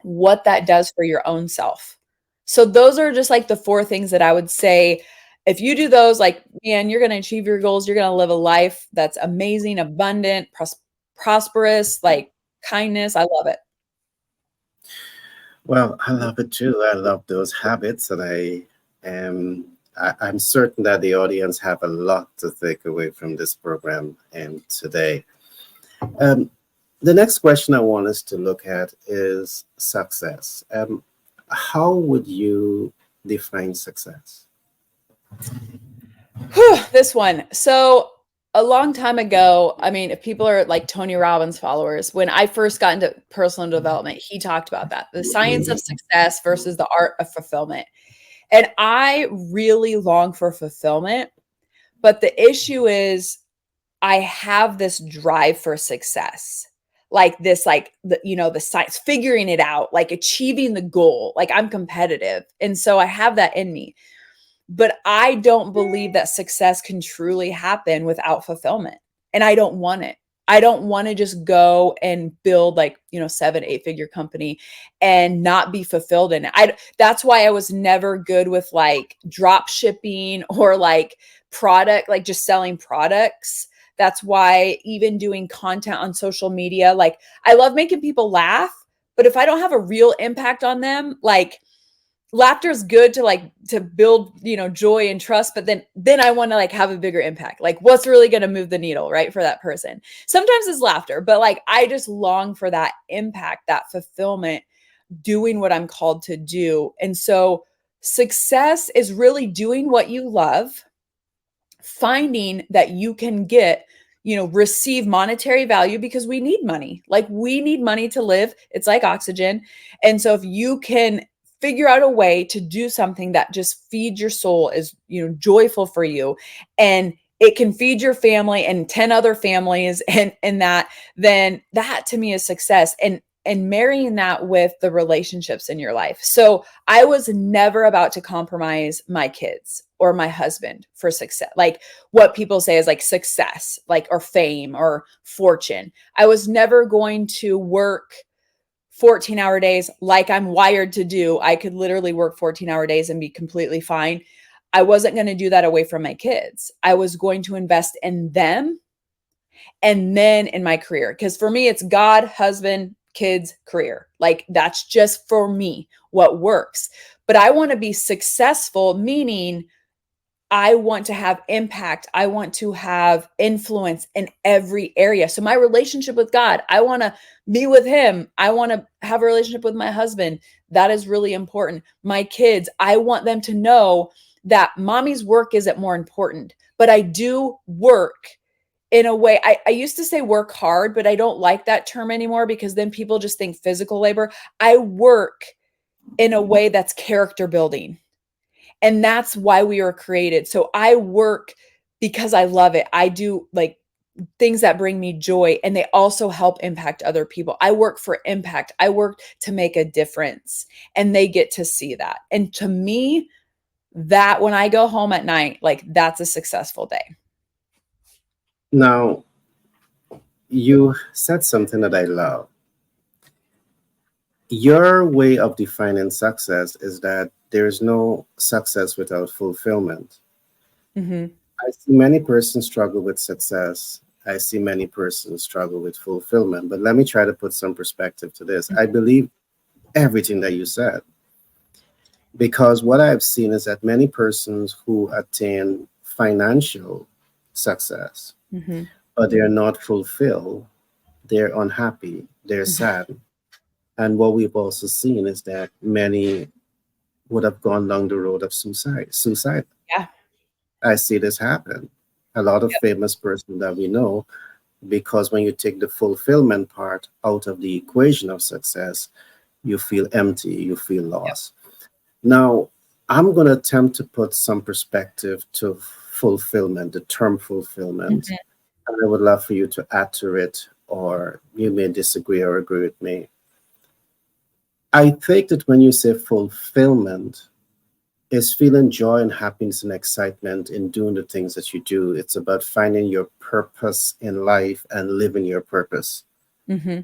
what that does for your own self. So those are just like the 4 things that I would say. If you do those, like, man, you're going to achieve your goals. You're going to live a life that's amazing, abundant, prosperous, like kindness. I love it. Well, I love it too. I love those habits, and am I'm certain that the audience have a lot to take away from this program and today. Um, the next question I want us to look at is success. How would you define success? Whew, this one. So a long time ago, I mean, if people are like Tony Robbins followers, when I first got into personal development, he talked about that, the science of success versus the art of fulfillment. And I really long for fulfillment, but the issue is I have this drive for success. Like this, like the science, figuring it out, like achieving the goal. Like I'm competitive. And so I have that in me. But I don't believe that success can truly happen without fulfillment. And I don't want it. I don't want to just go and build like, 7, 8 figure company and not be fulfilled in it. That's why I was never good with like drop shipping or like product, like just selling products. That's why even doing content on social media, like I love making people laugh, but if I don't have a real impact on them, like laughter is good to like to build, joy and trust, but then I want to like have a bigger impact. Like what's really going to move the needle, right, for that person? Sometimes it's laughter, but like I just long for that impact, that fulfillment, doing what I'm called to do. And so success is really doing what you love, finding that you can get, receive monetary value, because we need money. Like we need money to live. It's like oxygen. And so if you can figure out a way to do something that just feeds your soul, is, joyful for you, and it can feed your family and 10 other families, and that, then that to me is success. And marrying that with the relationships in your life. So I was never about to compromise my kids or my husband for success. Like what people say is like success, like, or fame or fortune. I was never going to work 14-hour days like I'm wired to do. I could literally work 14-hour days and be completely fine. I wasn't going to do that away from my kids. I was going to invest in them and then in my career. Because for me, it's God, husband, kids, career. Like that's just for me what works. But I want to be successful, meaning I want to have impact. I want to have influence in every area. So my relationship with God, I want to be with him. I want to have a relationship with my husband. That is really important. My kids, I want them to know that mommy's work isn't more important, but I do work in a way. I used to say work hard, but I don't like that term anymore, because then people just think physical labor. I work in a way that's character building. And that's why we were created. So I work because I love it. I do like things that bring me joy, and they also help impact other people. I work for impact. I work to make a difference, and they get to see that. And to me, that when I go home at night, like that's a successful day. Now, you said something that I love. Your way of defining success is that there's no success without fulfillment. Mm-hmm. I see many persons struggle with success. I see many persons struggle with fulfillment. But let me try to put some perspective to this. I believe everything that you said, because what I've seen is that many persons who attain financial success, Mm-hmm. but they're not fulfilled, they're unhappy, they're sad. And what we've also seen is that many would have gone down the road of suicide. Yeah. I see this happen. A lot of Yep. famous persons that we know, because when you take the fulfillment part out of the equation of success, you feel empty, you feel Yep. lost. Now, I'm going to attempt to put some perspective to fulfillment, the term fulfillment. Mm-hmm. And I would love for you to add to it, or you may disagree or agree with me. I think that when you say fulfillment, is feeling joy and happiness and excitement in doing the things that you do. It's about finding your purpose in life and living your purpose. Mm-hmm.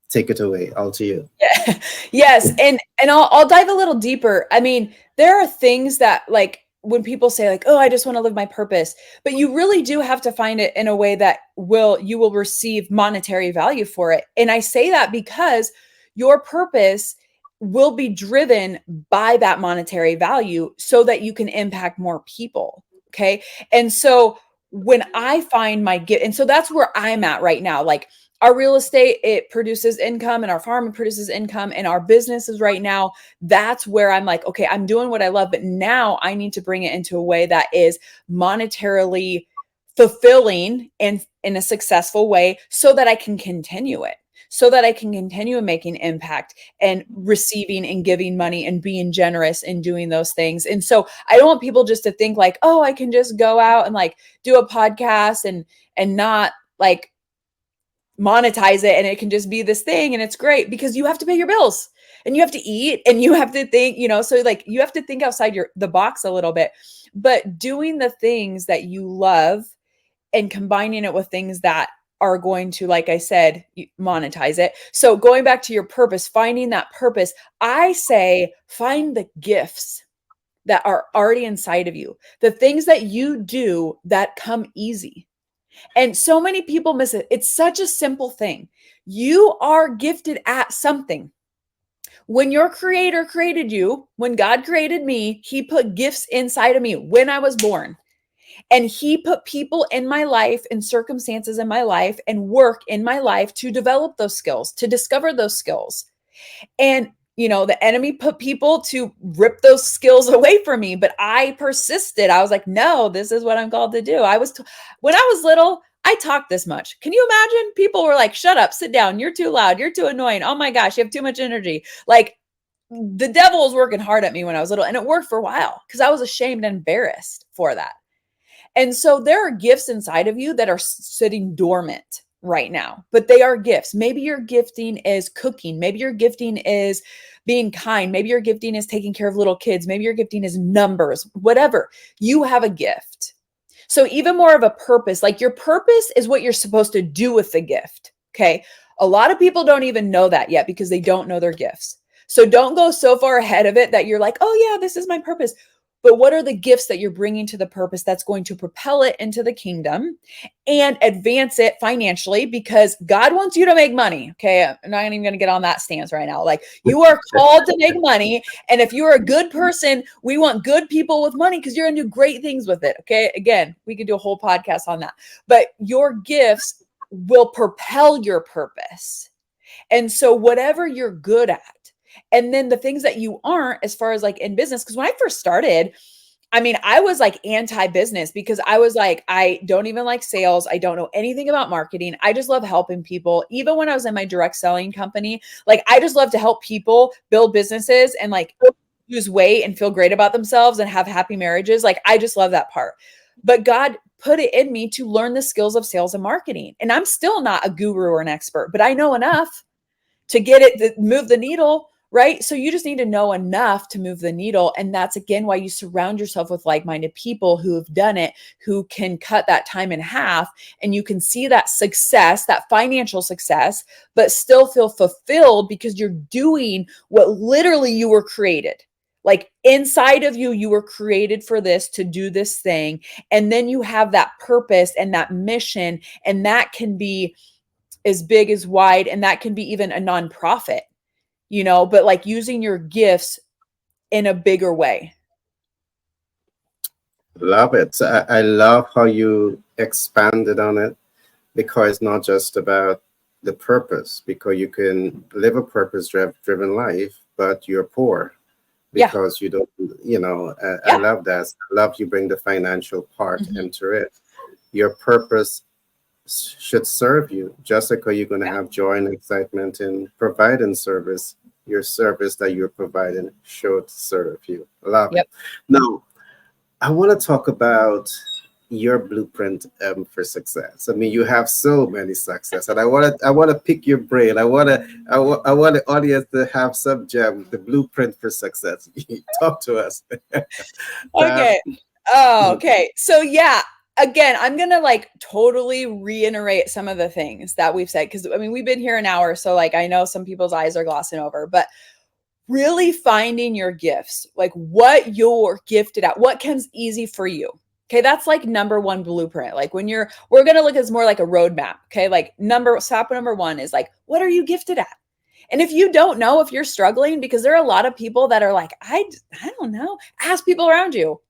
Take it away. All to you. Yeah. Yes. And I'll dive a little deeper. I mean, there are things that like when people say like, oh, I just want to live my purpose, but you really do have to find it in a way that you will receive monetary value for it. And I say that because your purpose will be driven by that monetary value so that you can impact more people. Okay. And so when I find my gift, and so that's where I'm at right now. Like our real estate, it produces income, and our farm produces income, and our businesses right now, that's where I'm like, okay, I'm doing what I love, but now I need to bring it into a way that is monetarily fulfilling and in a successful way so that I can continue it, so that I can continue making impact and receiving and giving money and being generous and doing those things. And so I don't want people just to think like, oh, I can just go out and like do a podcast and not like monetize it, and it can just be this thing and it's great, because you have to pay your bills and you have to eat and you have to think, so like you have to think outside the box a little bit. But doing the things that you love and combining it with things that are going to, like I said, monetize it. So going back to your purpose, finding that purpose, I say find the gifts that are already inside of you, the things that you do that come easy. And so many people miss it. It's such a simple thing. You are gifted at something. When your creator created you, when God created me, he put gifts inside of me when I was born. And he put people in my life and circumstances in my life and work in my life to develop those skills, to discover those skills. And, the enemy put people to rip those skills away from me, but I persisted. I was like, no, this is what I'm called to do. When I was little, I talked this much. Can you imagine? People were like, shut up, sit down. You're too loud. You're too annoying. Oh my gosh, you have too much energy. Like, the devil was working hard at me when I was little, and it worked for a while because I was ashamed and embarrassed for that. And so there are gifts inside of you that are sitting dormant right now, but they are gifts. Maybe your gifting is cooking. Maybe your gifting is being kind. Maybe your gifting is taking care of little kids. Maybe your gifting is numbers, whatever. You have a gift. So even more of a purpose, like your purpose is what you're supposed to do with the gift. Okay. A lot of people don't even know that yet because they don't know their gifts. So don't go so far ahead of it that you're like, oh yeah, this is my purpose. But what are the gifts that you're bringing to the purpose that's going to propel it into the kingdom and advance it financially? Because God wants you to make money. Okay. I'm not even going to get on that stance right now. Like, you are called to make money. And if you're a good person, we want good people with money because you're going to do great things with it. Okay. Again, we could do a whole podcast on that. But your gifts will propel your purpose. And so whatever you're good at, and then the things that you aren't, as far as like in business, because when I first started, I mean, I was like anti-business because I was like, I don't even like sales. I don't know anything about marketing. I just love helping people. Even when I was in my direct selling company, like I just love to help people build businesses and like lose weight and feel great about themselves and have happy marriages. Like I just love that part. But God put it in me to learn the skills of sales and marketing. And I'm still not a guru or an expert, but I know enough to get it to move the needle, right? So you just need to know enough to move the needle. And that's again why you surround yourself with like-minded people who have done it, who can cut that time in half, and you can see that success, that financial success, but still feel fulfilled because you're doing what literally you were created. Like inside of you, you were created for this, to do this thing. And then you have that purpose and that mission, and that can be as big as wide, and that can be even a nonprofit, but like using your gifts in a bigger way. Love it. So I love how you expanded on it, because it's not just about the purpose, because you can live a purpose driven life, but you're poor Yeah. because you don't, I Yeah. love that. I love you bring the financial part Mhm. into it. Your purpose should serve you, just like you're going to Yeah. have joy and excitement in providing service. Your service that you're providing should serve you. Love it. Yep. Now, I want to talk about your blueprint for success. I mean, you have so many success, and I want to pick your brain. I want the audience to have some gem, the blueprint for success. Talk to us. Tab. Okay. Oh, okay. So yeah, again, I'm going to like totally reiterate some of the things that we've said. Cause I mean, we've been here an hour. So like, I know some people's eyes are glossing over, but really finding your gifts, like what you're gifted at, what comes easy for you. Okay. That's like number one blueprint. Like we're going to look at it's more like a roadmap. Okay. Like step number one is like, what are you gifted at? And if you don't know, if you're struggling, because there are a lot of people that are like, I don't know, ask people around you.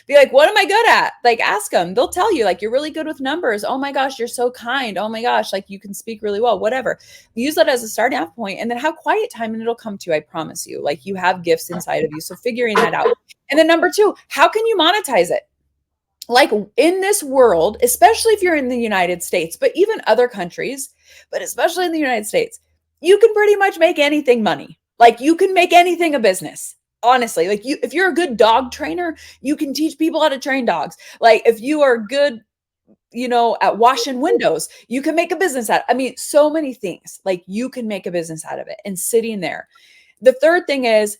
Be like, what am I good at? Like, ask them. They'll tell you, like, you're really good with numbers. Oh my gosh, you're so kind. Oh my gosh, like you can speak really well, whatever. Use that as a starting off point, and then have quiet time and it'll come to you. I promise you. Like, you have gifts inside of you. So figuring that out. And then number two, how can you monetize it? Like in this world, especially if you're in the United States, but even other countries, but especially in the United States, you can pretty much make anything money. Like you can make anything a business. Honestly, like if you're a good dog trainer, you can teach people how to train dogs. Like if you are good, at washing windows, you can make a business out. I mean, so many things. Like you can make a business out of it and sitting there. The third thing is,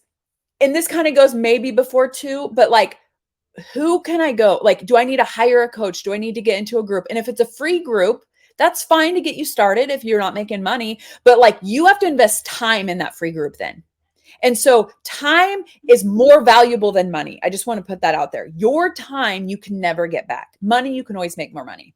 and this kind of goes maybe before two, but like, who can I go? Like, do I need to hire a coach? Do I need to get into a group? And if it's a free group, That's fine to get you started if you're not making money, but like you have to invest time in that free group then. And so time is more valuable than money. I just want to put that out there. Your time you can never get back. Money, you can always make more money.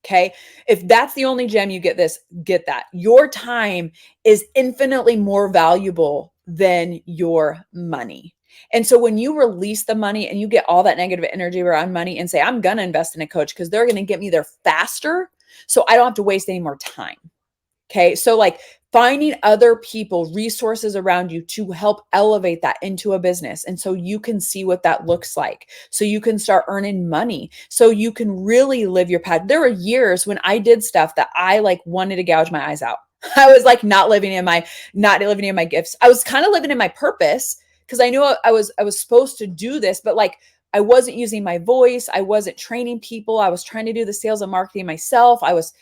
Okay. If that's the only gem you get that. Your time is infinitely more valuable than your money. And so when you release the money and you get all that negative energy around money and say, I'm going to invest in a coach because they're going to get me there faster. So I don't have to waste any more time. Okay. So like finding other people, resources around you to help elevate that into a business. And so you can see what that looks like. So you can start earning money. So you can really live your path. There were years when I did stuff that I like wanted to gouge my eyes out. I was like not living in my gifts. I was kind of living in my purpose because I knew I was supposed to do this, but like I wasn't using my voice. I wasn't training people. I was trying to do the sales and marketing myself. I was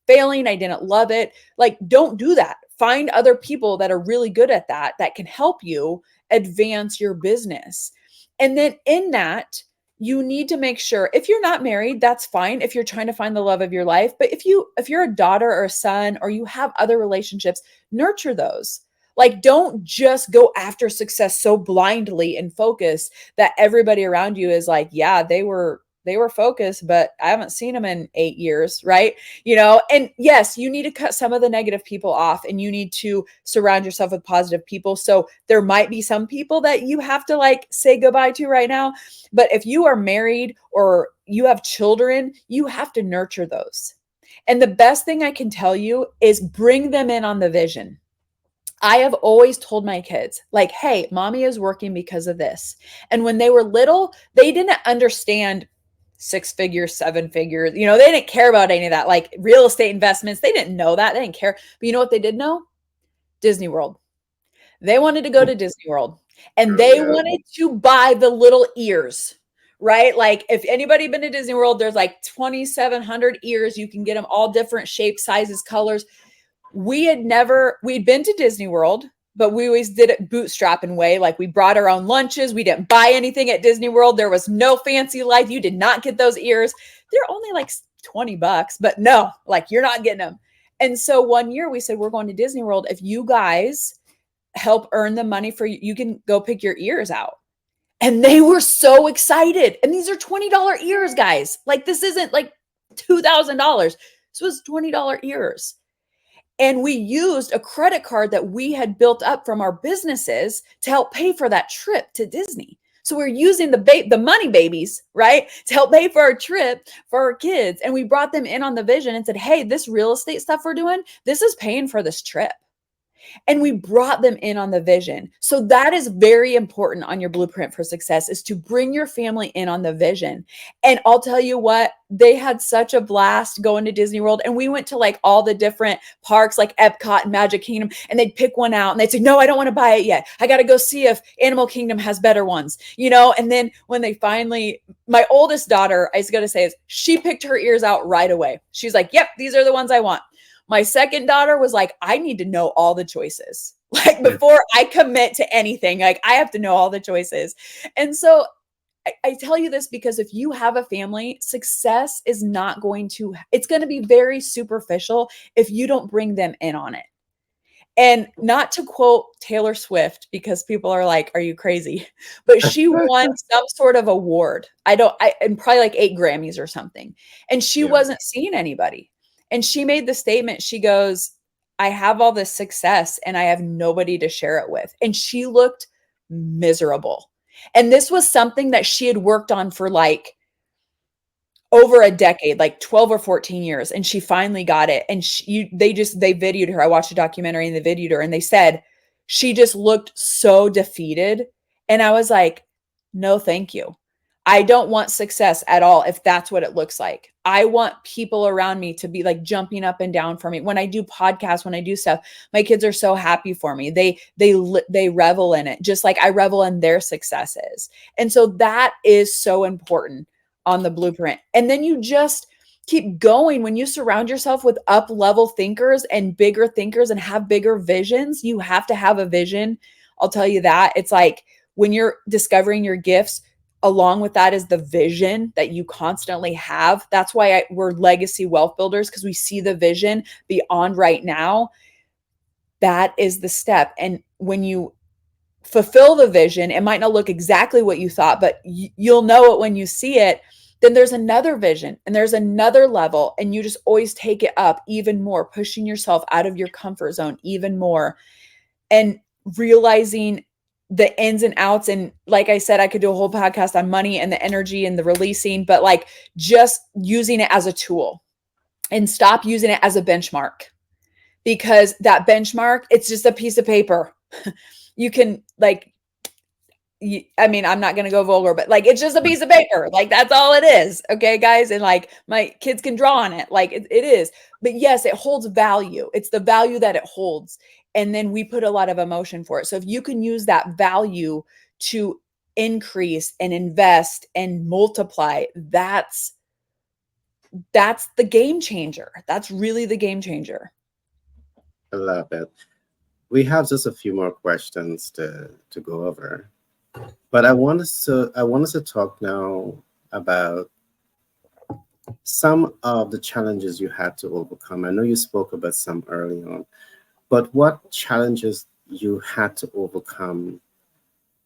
failing. I didn't love it. Like, don't do that. Find other people that are really good at that can help you advance your business. And then in that, you need to make sure if you're not married, that's fine. If you're trying to find the love of your life, but if you're a daughter or a son, or you have other relationships, nurture those. Like, don't just go after success so blindly and focused that everybody around you is like, yeah, they were focused, but I haven't seen them in 8 years. Right. And yes, you need to cut some of the negative people off and you need to surround yourself with positive people. So there might be some people that you have to like say goodbye to right now. But if you are married or you have children, you have to nurture those. And the best thing I can tell you is bring them in on the vision. I have always told my kids, like, hey, mommy is working because of this. And when they were little, they didn't understand 6 figures, 7 figures. They didn't care about any of that, like real estate investments. They didn't know that. They didn't care. But you know what they did know? Disney World. They wanted to go to Disney World and True, they yeah. wanted to buy the little ears, right? Like if anybody been to Disney World, there's like 2,700 ears. You can get them all different shapes, sizes, colors. We'd been to Disney World, but we always did it bootstrapping way. Like we brought our own lunches. We didn't buy anything at Disney World. There was no fancy life. You did not get those ears. They're only like $20, but no, like you're not getting them. And so one year we said, we're going to Disney World. If you guys help earn the money for you, you can go pick your ears out. And they were so excited. And these are $20 ears, guys. Like this isn't like $2,000. This was $20 ears. And we used a credit card that we had built up from our businesses to help pay for that trip to Disney. So we're using the money babies, right, to help pay for our trip for our kids. And we brought them in on the vision and said, hey, this real estate stuff we're doing, this is paying for this trip. And we brought them in on the vision. So that is very important on your blueprint for success, is to bring your family in on the vision. And I'll tell you what, they had such a blast going to Disney World. And we went to like all the different parks like Epcot and Magic Kingdom, and they'd pick one out and they'd say, no, I don't want to buy it yet. I got to go see if Animal Kingdom has better ones, And then when they finally, my oldest daughter, I was going to say, is she picked her ears out right away. She's like, yep, these are the ones I want. My second daughter was like, I need to know all the choices. Like before I commit to anything, like I have to know all the choices. And so I tell you this because if you have a family, success is it's going to be very superficial if you don't bring them in on it. And not to quote Taylor Swift, because people are like, are you crazy? But she won some sort of award. And probably like 8 Grammys or something. And she Yeah. wasn't seeing anybody. And she made the statement, she goes, I have all this success and I have nobody to share it with. And she looked miserable. And this was something that she had worked on for like over a decade, like 12 or 14 years. And she finally got it. And they videoed her. I watched a documentary and they videoed her and they said, she just looked so defeated. And I was like, no, thank you. I don't want success at all if that's what it looks like. I want people around me to be like jumping up and down for me. When I do podcasts, when I do stuff, my kids are so happy for me. They revel in it, just like I revel in their successes. And so that is so important on the blueprint. And then you just keep going. When you surround yourself with up-level thinkers and bigger thinkers and have bigger visions, you have to have a vision. I'll tell you that. It's like when you're discovering your gifts, along with that is the vision that you constantly have. That's why we're legacy wealth builders, because we see the vision beyond right now. That is the step. And when you fulfill the vision, it might not look exactly what you thought, but you'll know it when you see it. Then there's another vision and there's another level, and you just always take it up even more, pushing yourself out of your comfort zone even more, and realizing the ins and outs. And like I said, I could do a whole podcast on money and the energy and the releasing, but like just using it as a tool, and stop using it as a benchmark, because that benchmark, it's just a piece of paper. You can like, I mean, I'm not going to go vulgar, but like, it's just a piece of paper. Like, that's all it is. Okay, guys. And like, my kids can draw on it. Like, it is. But yes, it holds value. It's the value that it holds. And then we put a lot of emotion for it. So if you can use that value to increase and invest and multiply, that's the game changer. That's really the game changer. I love it. We have just a few more questions to go over, but I want us to talk now about some of the challenges you had to overcome. I know you spoke about some early on, but what challenges you had to overcome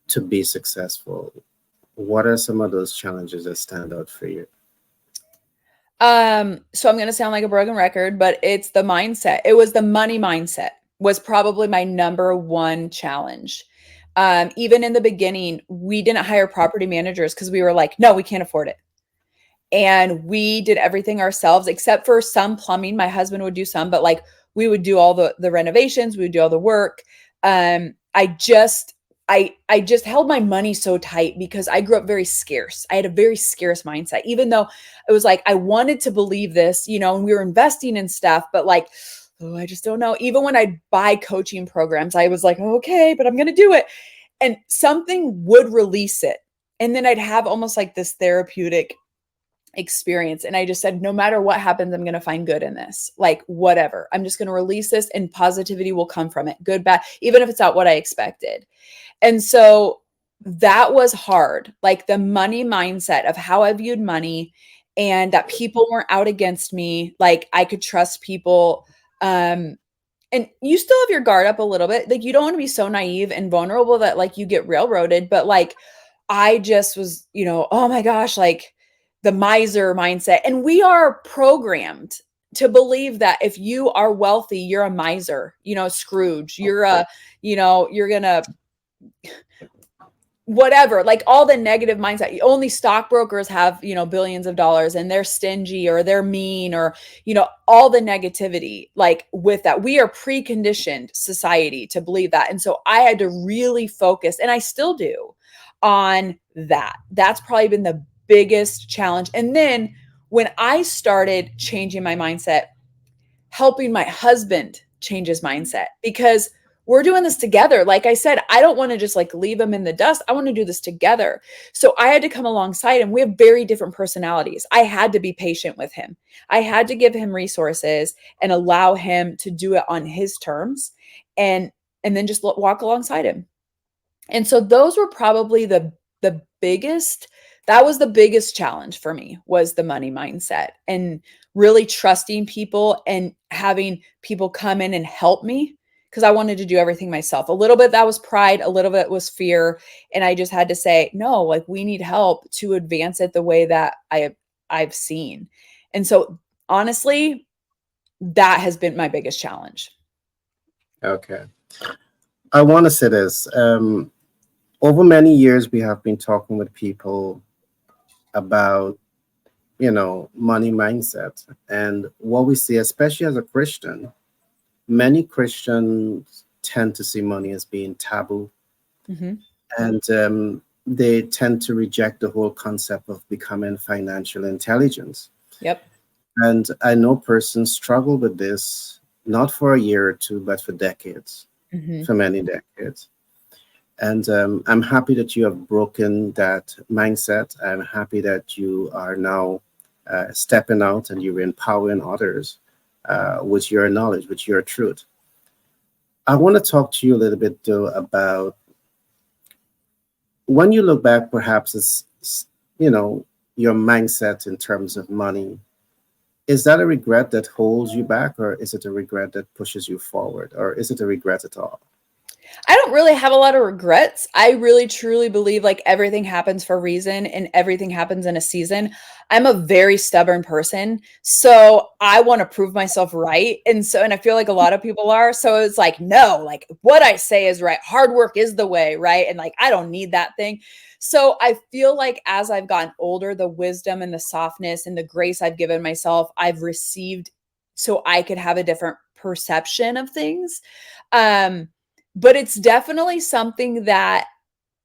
to be successful? What are some of those challenges that stand out for you? So I'm going to sound like a broken record, but it's the mindset. It was the money mindset was probably my number one challenge. Even in the beginning, we didn't hire property managers because we were like, no, we can't afford it. And we did everything ourselves, except for some plumbing. My husband would do some, but like we would do all the renovations, we would do all the work. I just held my money so tight because I grew up very scarce. I had a very scarce mindset, even though it was like I wanted to believe this, and we were investing in stuff, but like, oh, I just don't know. Even when I'd buy coaching programs, I was like, okay, but I'm going to do it. And something would release it. And then I'd have almost like this therapeutic experience. And I just said, no matter what happens, I'm going to find good in this. Like, whatever. I'm just going to release this and positivity will come from it. Good, bad, even if it's not what I expected. And so that was hard. Like the money mindset of how I viewed money, and that people weren't out against me. Like I could trust people. And you still have your guard up a little bit. Like you don't want to be so naive and vulnerable that like you get railroaded. But like I just was, oh my gosh, like the miser mindset. And we are programmed to believe that if you are wealthy, you're a miser, Scrooge, you're you're gonna whatever, like all the negative mindset. Only stockbrokers have, billions of dollars and they're stingy or they're mean or, all the negativity, like with that, we are preconditioned society to believe that. And so I had to really focus, and I still do, on that. That's probably been the biggest challenge. And then when I started changing my mindset, helping my husband change his mindset, because we're doing this together. Like I said, I don't want to just like leave him in the dust. I want to do this together. So I had to come alongside him. We have very different personalities. I had to be patient with him. I had to give him resources and allow him to do it on his terms, and then just walk alongside him. And so those were probably the biggest, that was the biggest challenge for me, was the money mindset, and really trusting people and having people come in and help me, because I wanted to do everything myself. A little bit that was pride, a little bit was fear. And I just had to say, no, like we need help to advance it the way that I've seen. And so honestly, that has been my biggest challenge. Okay. I want to say this. Over many years, we have been talking with people about, money mindset. And what we see, especially as a Christian, many Christians tend to see money as being taboo. Mm-hmm. And they tend to reject the whole concept of becoming financial intelligence. Yep. And I know persons struggle with this, not for a year or two, but for decades, Mm-hmm. for many decades. And I'm happy that you have broken that mindset. I'm happy that you are now stepping out and you're empowering others with your knowledge, with your truth. I want to talk to you a little bit, though, about when you look back, perhaps it's s- you know, your mindset in terms of money, is that a regret that holds you back, or is it a regret that pushes you forward, or is it a regret at all? I don't really have a lot of regrets. I really truly believe like everything happens for a reason and everything happens in a season. I'm a very stubborn person. So I want to prove myself right. And I feel like a lot of people are. So it's like, no, like what I say is right. Hard work is the way, right? And like I don't need that thing. So I feel like as I've gotten older, the wisdom and the softness and the grace I've given myself, I've received so I could have a different perception of things. Um, but it's definitely something that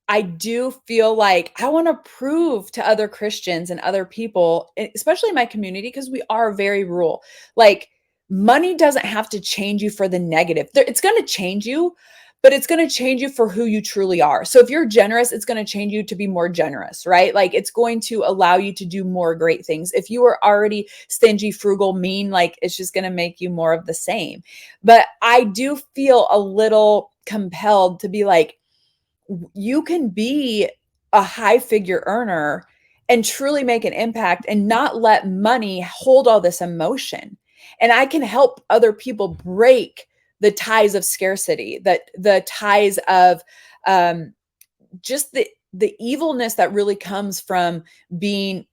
I do feel like I want to prove to other Christians and other people, especially in my community, because we are very rural. Like, money doesn't have to change you for the negative. It's going to change you, but it's going to change you for who you truly are. So if you're generous, it's going to change you to be more generous, right? Like, it's going to allow you to do more great things. If you are already stingy, frugal, mean, like, it's just going to make you more of the same. But I do feel a little compelled to be like, you can be a high figure earner and truly make an impact and not let money hold all this emotion. And I can help other people break the ties of scarcity, that the ties of um, just the evilness that really comes from being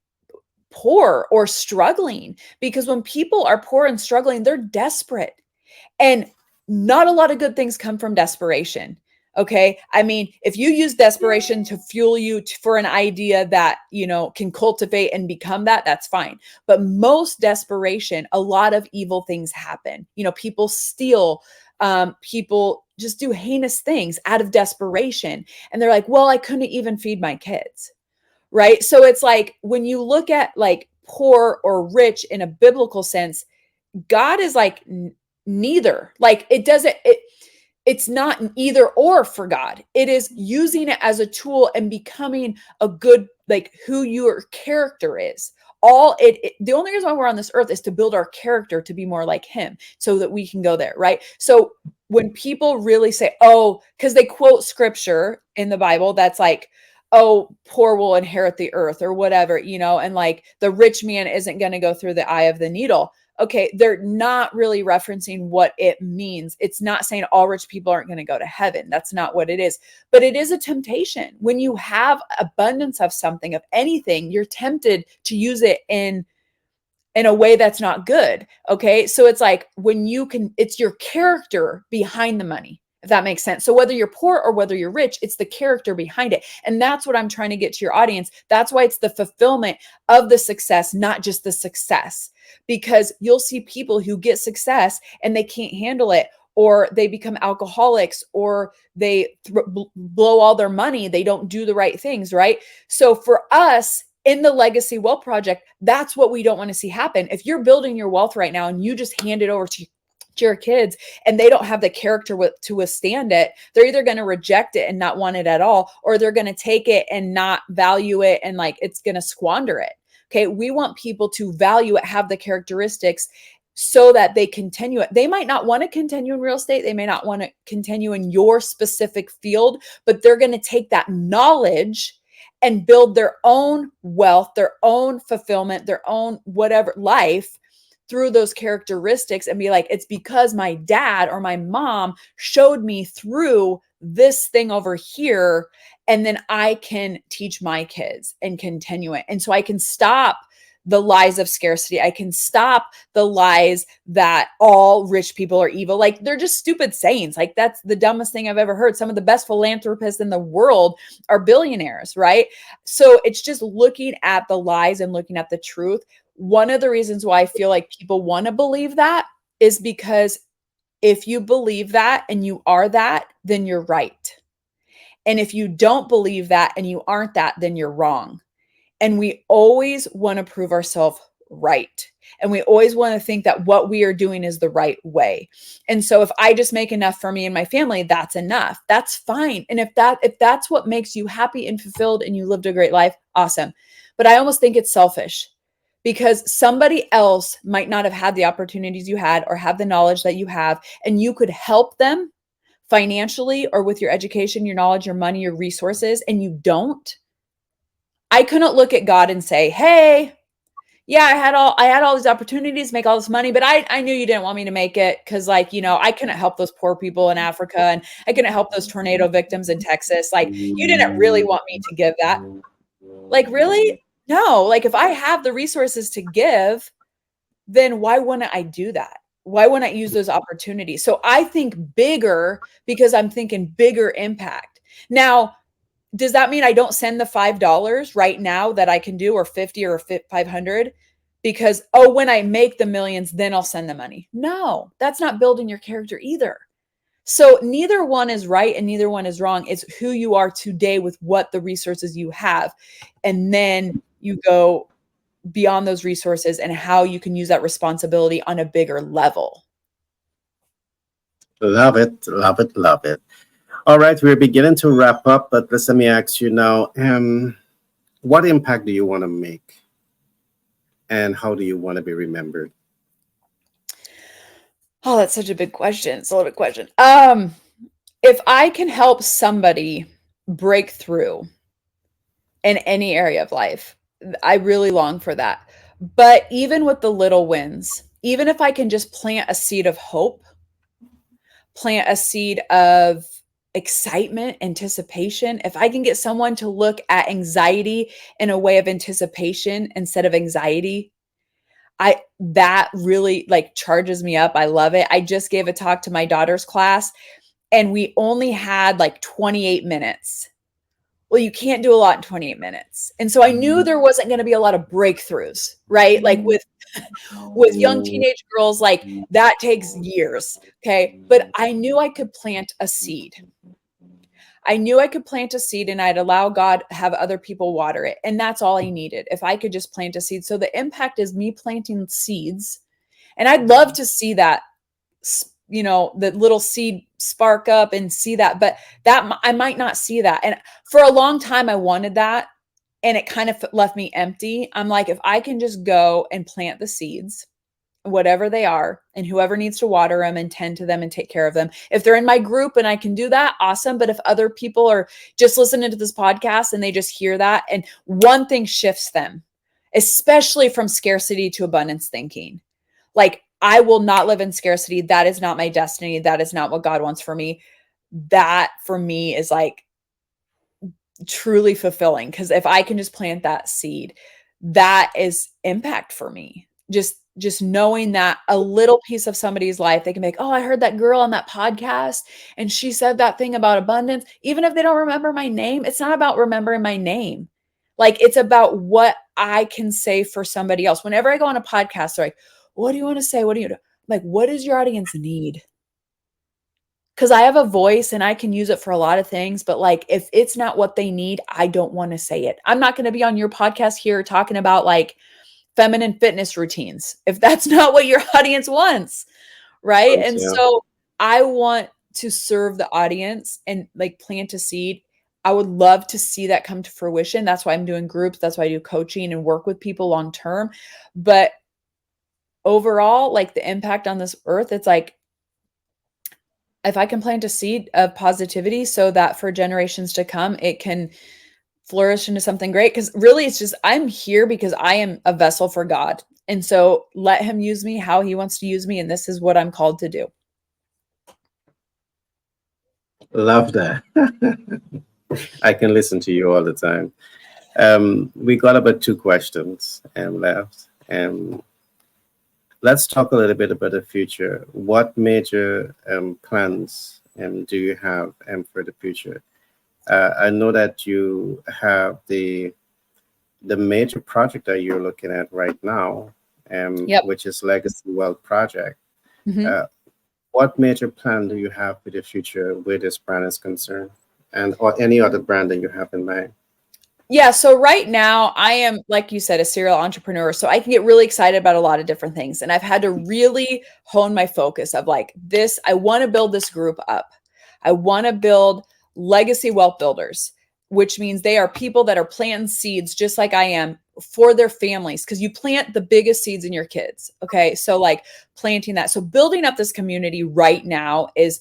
poor or struggling. Because when people are poor and struggling, they're desperate. And not a lot of good things come from desperation. Okay. I mean, if you use desperation to fuel you for an idea that, can cultivate and become that, that's fine. But most desperation, a lot of evil things happen. People steal, people just do heinous things out of desperation. And they're like, well, I couldn't even feed my kids. Right. So it's like when you look at like poor or rich in a biblical sense, God is like neither. Like it's not an either or for God. It is using it as a tool and becoming a good, like who your character is. The only reason why we're on this earth is to build our character to be more like him so that we can go there, right? So when people really say, oh, because they quote scripture in the Bible that's like, oh, poor will inherit the earth or whatever, and like the rich man isn't going to go through the eye of the needle. Okay, they're not really referencing what it means. It's not saying all rich people aren't going to go to heaven. That's not what it is. But it is a temptation. When you have abundance of something, of anything, you're tempted to use it in a way that's not good. Okay. So it's like it's your character behind the money, if that makes sense. So whether you're poor or whether you're rich, it's the character behind it. And that's what I'm trying to get to your audience. That's why it's the fulfillment of the success, not just the success, because you'll see people who get success and they can't handle it, or they become alcoholics, or they blow all their money. They don't do the right things. Right. So for us, in the Legacy Wealth Project, that's what we don't want to see happen. If you're building your wealth right now and you just hand it over to your kids and they don't have the character to withstand it, they're either going to reject it and not want it at all, or they're going to take it and not value it and like it's going to squander it. Okay. We want people to value it, have the characteristics so that they continue it. They might not want to continue in real estate. They may not want to continue in your specific field, but they're going to take that knowledge and build their own wealth, their own fulfillment, their own whatever life through those characteristics and be like, it's because my dad or my mom showed me through this thing over here. And then I can teach my kids and continue it. And so I can stop the lies of scarcity. I can stop the lies that all rich people are evil. Like they're just stupid sayings. Like that's the dumbest thing I've ever heard. Some of the best philanthropists in the world are billionaires, right? So it's just looking at the lies and looking at the truth. One of the reasons why I feel like people want to believe that is because if you believe that and you are that, then you're right. And if you don't believe that and you aren't that, then you're wrong. And we always want to prove ourselves right. And we always want to think that what we are doing is the right way. And so if I just make enough for me and my family, that's enough. That's fine. And if that's what makes you happy and fulfilled and you lived a great life, awesome. But I almost think it's selfish because somebody else might not have had the opportunities you had or have the knowledge that you have, and you could help them financially or with your education, your knowledge, your money, your resources, and you don't. I couldn't look at God and say, hey, yeah, I had all these opportunities to make all this money, but I knew you didn't want me to make it because, like, you know, I couldn't help those poor people in Africa, and I couldn't help those tornado victims in Texas. Like, you didn't really want me to give that. Like, really? No. Like, if I have the resources to give, then why wouldn't I do that? Why wouldn't I use those opportunities? So I think bigger because I'm thinking bigger impact. Now, does that mean I don't send the $5 right now that I can do, or 50 or 500? Because, oh, when I make the millions, then I'll send the money. No, that's not building your character either. So neither one is right and neither one is wrong. It's who you are today with what the resources you have. And then you go beyond those resources and how you can use that responsibility on a bigger level. Love it, love it, love it. All right, we're beginning to wrap up, but let me ask you now, what impact do you want to make? And how do you want to be remembered? Oh, that's such a big question. It's a loaded question. If I can help somebody break through in any area of life, I really long for that. But even with the little wins, even if I can just plant a seed of hope, plant a seed of excitement, anticipation, if I can get someone to look at anxiety in a way of anticipation instead of anxiety, that really like charges me up. I love it. I just gave a talk to my daughter's class and we only had like 28 minutes. Well, you can't do a lot in 28 minutes. And so I knew there wasn't going to be a lot of breakthroughs, right? Like with young teenage girls, like that takes years. Okay. But I knew I could plant a seed. I knew I could plant a seed and I'd allow God have other people water it. And that's all I needed. If I could just plant a seed. So the impact is me planting seeds. And I'd love to see that, you know, the little seed spark up and see that, but that I might not see that. And for a long time, I wanted that. And it kind of left me empty. I'm like, if I can just go and plant the seeds, whatever they are, and whoever needs to water them and tend to them and take care of them. If they're in my group and I can do that, awesome. But if other people are just listening to this podcast and they just hear that and one thing shifts them, especially from scarcity to abundance thinking, like I will not live in scarcity. That is not my destiny. That is not what God wants for me. That for me is like truly fulfilling. Because if I can just plant that seed, that is impact for me. Just knowing that a little piece of somebody's life, they can make, oh, I heard that girl on that podcast and she said that thing about abundance. Even if they don't remember my name, it's not about remembering my name. Like it's about what I can say for somebody else. Whenever I go on a podcast, they're like, what do you want to say? What do you do? I'm like, what does your audience need? Because I have a voice and I can use it for a lot of things. But like, if it's not what they need, I don't want to say it. I'm not going to be on your podcast here talking about like feminine fitness routines if that's not what your audience wants, right? And Yeah. so I want to serve the audience and like plant a seed. I would love to see that come to fruition. That's why I'm doing groups. That's why I do coaching and work with people long term. But overall, like the impact on this earth, it's like if I can plant a seed of positivity so that for generations to come, it can flourish into something great. Because really, it's just I'm here because I am a vessel for God. And so let him use me how he wants to use me. And this is what I'm called to do. Love that. I can listen to you all the time. We got about 2 questions left. Let's talk a little bit about the future. What major plans do you have for the future? I know that you have the major project that you're looking at right now, Yep. which is Legacy Wealth Project. Mm-hmm. What major plan do you have for the future where this brand is concerned, and or any other brand that you have in mind? Yeah. So right now I am, like you said, a serial entrepreneur. So I can get really excited about a lot of different things. And I've had to really hone my focus of like this, I want to build this group up. I want to build legacy wealth builders, which means they are people that are planting seeds just like I am for their families. Cause you plant the biggest seeds in your kids. Okay. So like planting that. So building up this community right now is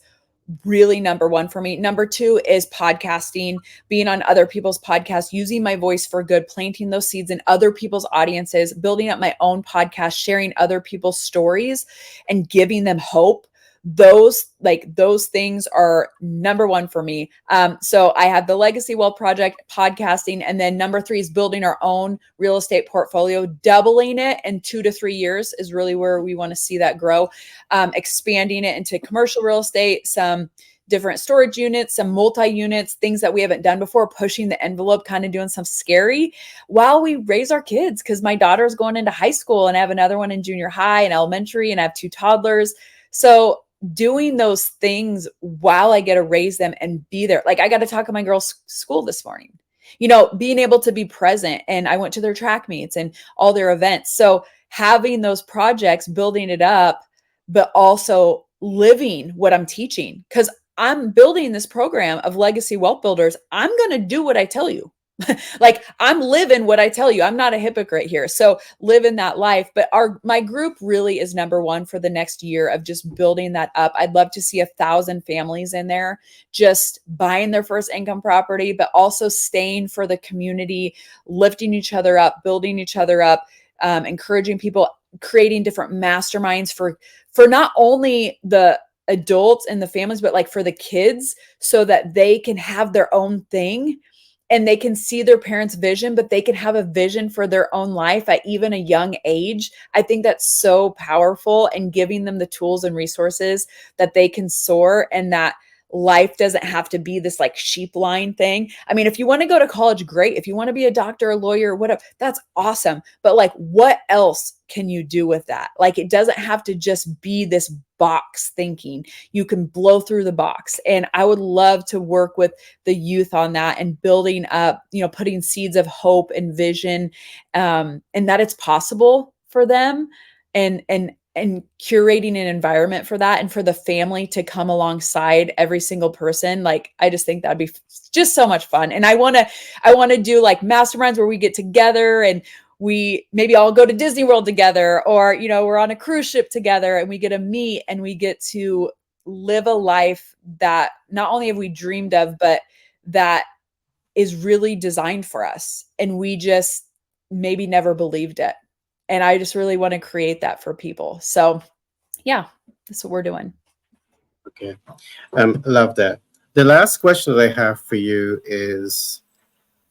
really number one for me. Number two is podcasting, being on other people's podcasts, using my voice for good, planting those seeds in other people's audiences, building up my own podcast, sharing other people's stories and giving them hope. Those things are number one for me. So I have the Legacy Wealth Project, podcasting, and then number three is building our own real estate portfolio. Doubling it in 2 to 3 years is really where we want to see that grow. Expanding it into commercial real estate, some different storage units, some multi-units, things that we haven't done before, pushing the envelope, kind of doing some scary while we raise our kids. Because my daughter's going into high school and I have another one in junior high and elementary, and I have 2 toddlers. So doing those things while I get to raise them and be there. Like I got to talk to my girls' school this morning, being able to be present, and I went to their track meets and all their events. So having those projects, building it up, but also living what I'm teaching, because I'm building this program of Legacy Wealth Builders. I'm going to do what I tell you. Like I'm living what I tell you. I'm not a hypocrite here. So living that life. But my group really is number one for the next year of just building that up. I'd love to see 1,000 families in there just buying their first income property, but also staying for the community, lifting each other up, building each other up, encouraging people, creating different masterminds for not only the adults and the families, but like for the kids, so that they can have their own thing and they can see their parents' vision, but they can have a vision for their own life at even a young age. I think that's so powerful, and giving them the tools and resources that they can soar, and that life doesn't have to be this like sheep line thing. I mean, if you want to go to college, great. If you want to be a doctor, a lawyer, whatever, that's awesome. But like, what else can you do with that? Like, it doesn't have to just be this box thinking. You can blow through the box. And I would love to work with the youth on that and building up, putting seeds of hope and vision, and that it's possible for them, and curating an environment for that, and for the family to come alongside every single person. Like, I just think that'd be just so much fun. And I want to do like masterminds where we get together and we maybe all go to Disney World together, or, we're on a cruise ship together and we get to meet and we get to live a life that not only have we dreamed of, but that is really designed for us. And we just maybe never believed it. And I just really want to create that for people. So yeah, that's what we're doing. Okay. Love that. The last question that I have for you is,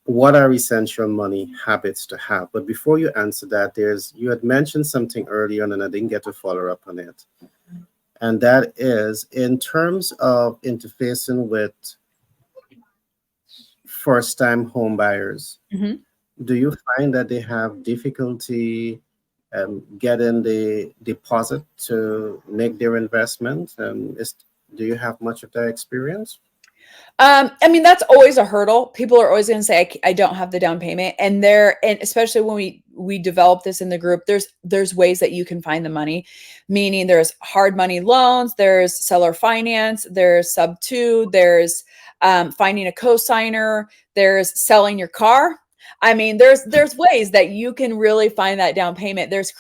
what are essential money habits to have? But before you answer that, you had mentioned something earlier on and I didn't get to follow up on it. And that is in terms of interfacing with first-time home buyers. Mm-hmm. Do you find that they have difficulty getting the deposit to make their investment? Do you have much of that experience? I mean, that's always a hurdle. People are always going to say, I don't have the down payment. And especially when we develop this in the group, there's ways that you can find the money, meaning there's hard money loans, there's seller finance, there's sub two, there's finding a cosigner, there's selling your car. I mean, there's ways that you can really find that down payment. There's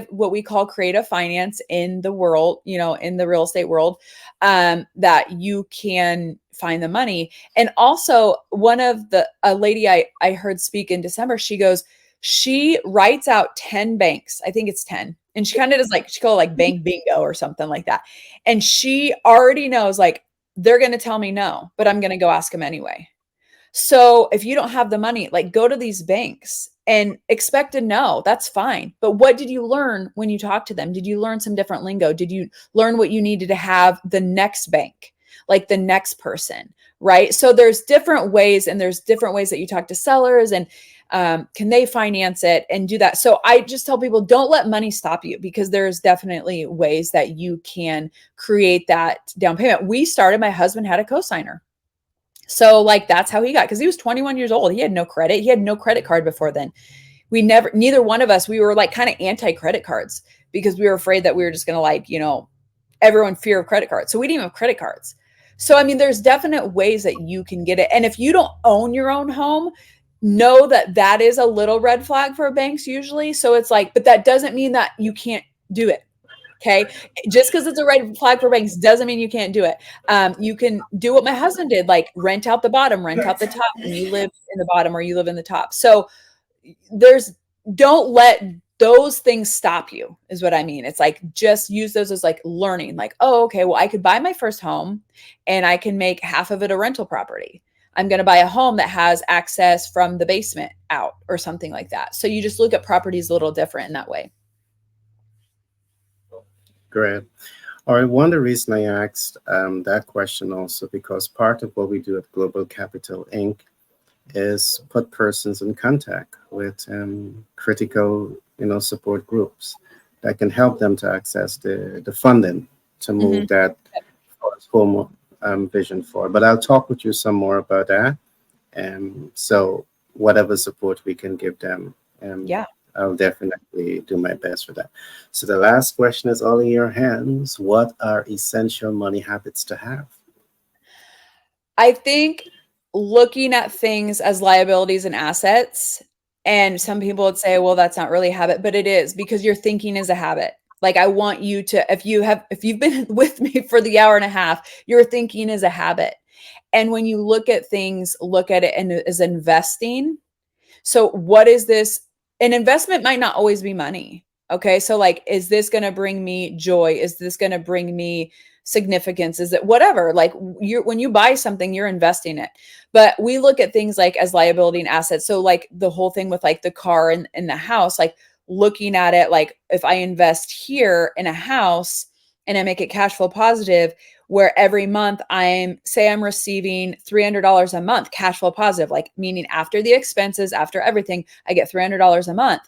what we call creative finance in the world, in the real estate world, that you can find the money. And also a lady I heard speak in December, she writes out 10 banks. I think it's 10. And she kind of does she call it like bank bingo or something like that. And she already knows they're going to tell me no, but I'm going to go ask them anyway. So if you don't have the money, go to these banks and expect a no. That's fine. But what did you learn when you talked to them? Did you learn some different lingo? Did you learn what you needed to have the next bank, like the next person, right? So there's different ways, and there's different ways that you talk to sellers, and can they finance it and do that? So I just tell people, don't let money stop you, because there's definitely ways that you can create that down payment. My husband had a cosigner. So that's how he got, because he was 21 years old. He had no credit. He had no credit card before then. Neither one of us, we were kind of anti-credit cards, because we were afraid that we were just going to everyone fear of credit cards. So we didn't even have credit cards. So, I mean, there's definite ways that you can get it. And if you don't own your own home, know that is a little red flag for banks usually. So it's but that doesn't mean that you can't do it. Okay. Just because it's a red flag for banks doesn't mean you can't do it. You can do what my husband did, like rent out the bottom, rent out the top, and you live in the bottom or you live in the top. So there's, don't let those things stop you, is what I mean. It's like, just use those as like learning, like, oh, okay, well, I could buy my first home and I can make half of it a rental property. I'm going to buy a home that has access from the basement out or something like that. So you just look at properties a little different in that way. Great. All right. One of the reason I asked that question also because part of what we do at Global Capital Inc. is put persons in contact with critical, support groups that can help them to access the funding to Mm-hmm. move that home vision forward. But I'll talk with you some more about that. So whatever support we can give them, Yeah. I'll definitely do my best for that. So the last question is all in your hands. What are essential money habits to have? I think looking at things as liabilities and assets, and some people would say, well, that's not really a habit, but it is, because your thinking is a habit. Like, I want you to, if you've been with me for the hour and a half, your thinking is a habit. And when you look at things, look at it and as investing. So what is this? An investment might not always be money. Okay. So like, is this going to bring me joy? Is this going to bring me significance? Is it whatever? Like, when you buy something, you're investing it. But we look at things like as liability and assets. So like the whole thing with like the car and the house, like looking at it, like if I invest here in a house and I make it cash flow positive, where every month I'm receiving $300 a month cash flow positive, like meaning after the expenses, after everything, I get $300 a month.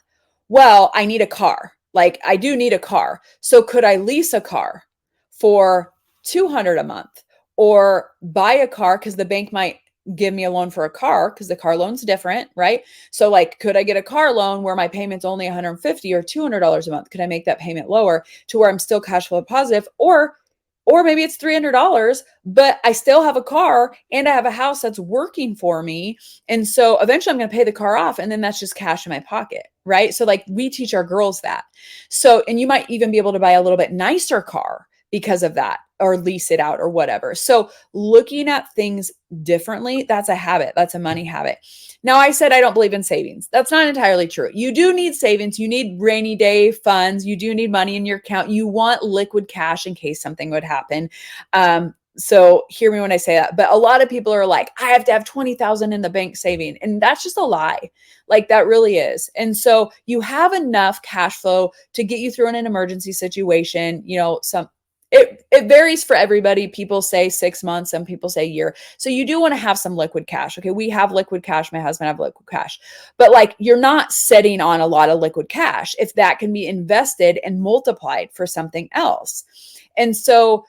Well, I need a car. Like, I do need a car. So could I lease a car for 200 a month, or buy a car, because the bank might give me a loan for a car, because the car loan's different, right? So like, could I get a car loan where my payment's only 150 or $200 a month? Could I make that payment lower to where I'm still cash flow positive? Or maybe it's $300, but I still have a car and I have a house that's working for me. And so eventually I'm going to pay the car off, and then that's just cash in my pocket, right? So like, we teach our girls that. So, and you might even be able to buy a little bit nicer car because of that, or lease it out or whatever. So looking at things differently, that's a habit. That's a money habit. Now, I said I don't believe in savings. That's not entirely true. You do need savings. You need rainy day funds. You do need money in your account. You want liquid cash in case something would happen. So hear me when I say that. But a lot of people are like, I have to have 20,000 in the bank saving. And that's just a lie. Like, that really is. And so you have enough cash flow to get you through in an emergency situation. It varies for everybody. People say 6 months, some people say a year. So you do want to have some liquid cash. Okay. We have liquid cash. My husband have liquid cash, but like, you're not sitting on a lot of liquid cash if that can be invested and multiplied for something else. And so,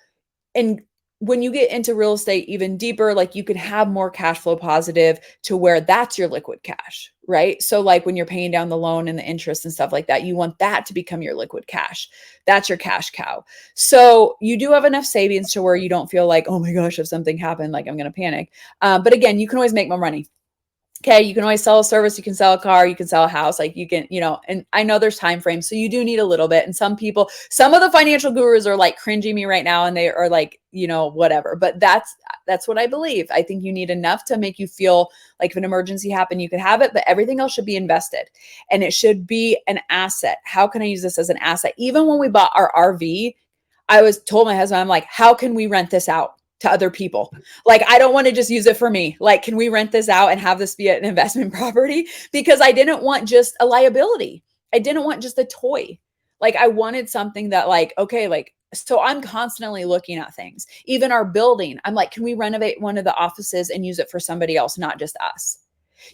and when you get into real estate even deeper, like, you can have more cash flow positive to where that's your liquid cash, right? So like, when you're paying down the loan and the interest and stuff like that, you want that to become your liquid cash. That's your cash cow. So you do have enough savings to where you don't feel like, oh my gosh, if something happened, like, I'm going to panic. But again, you can always make more money. Okay, you can always sell a service, you can sell a car, you can sell a house, like, you can, and I know there's time frames, so you do need a little bit. And some of the financial gurus are like cringing me right now, and they are like, whatever. But that's what I believe. I think you need enough to make you feel like if an emergency happened, you could have it, but everything else should be invested, and it should be an asset. How can I use this as an asset? Even when we bought our RV, I was told my husband, I'm like, how can we rent this out to other people? Like, I don't want to just use it for me. Like, can we rent this out and have this be an investment property? Because I didn't want just a liability. I didn't want just a toy. Like, I wanted something that, like, okay, like, so I'm constantly looking at things. Even our building, I'm like, can we renovate one of the offices and use it for somebody else, not just us?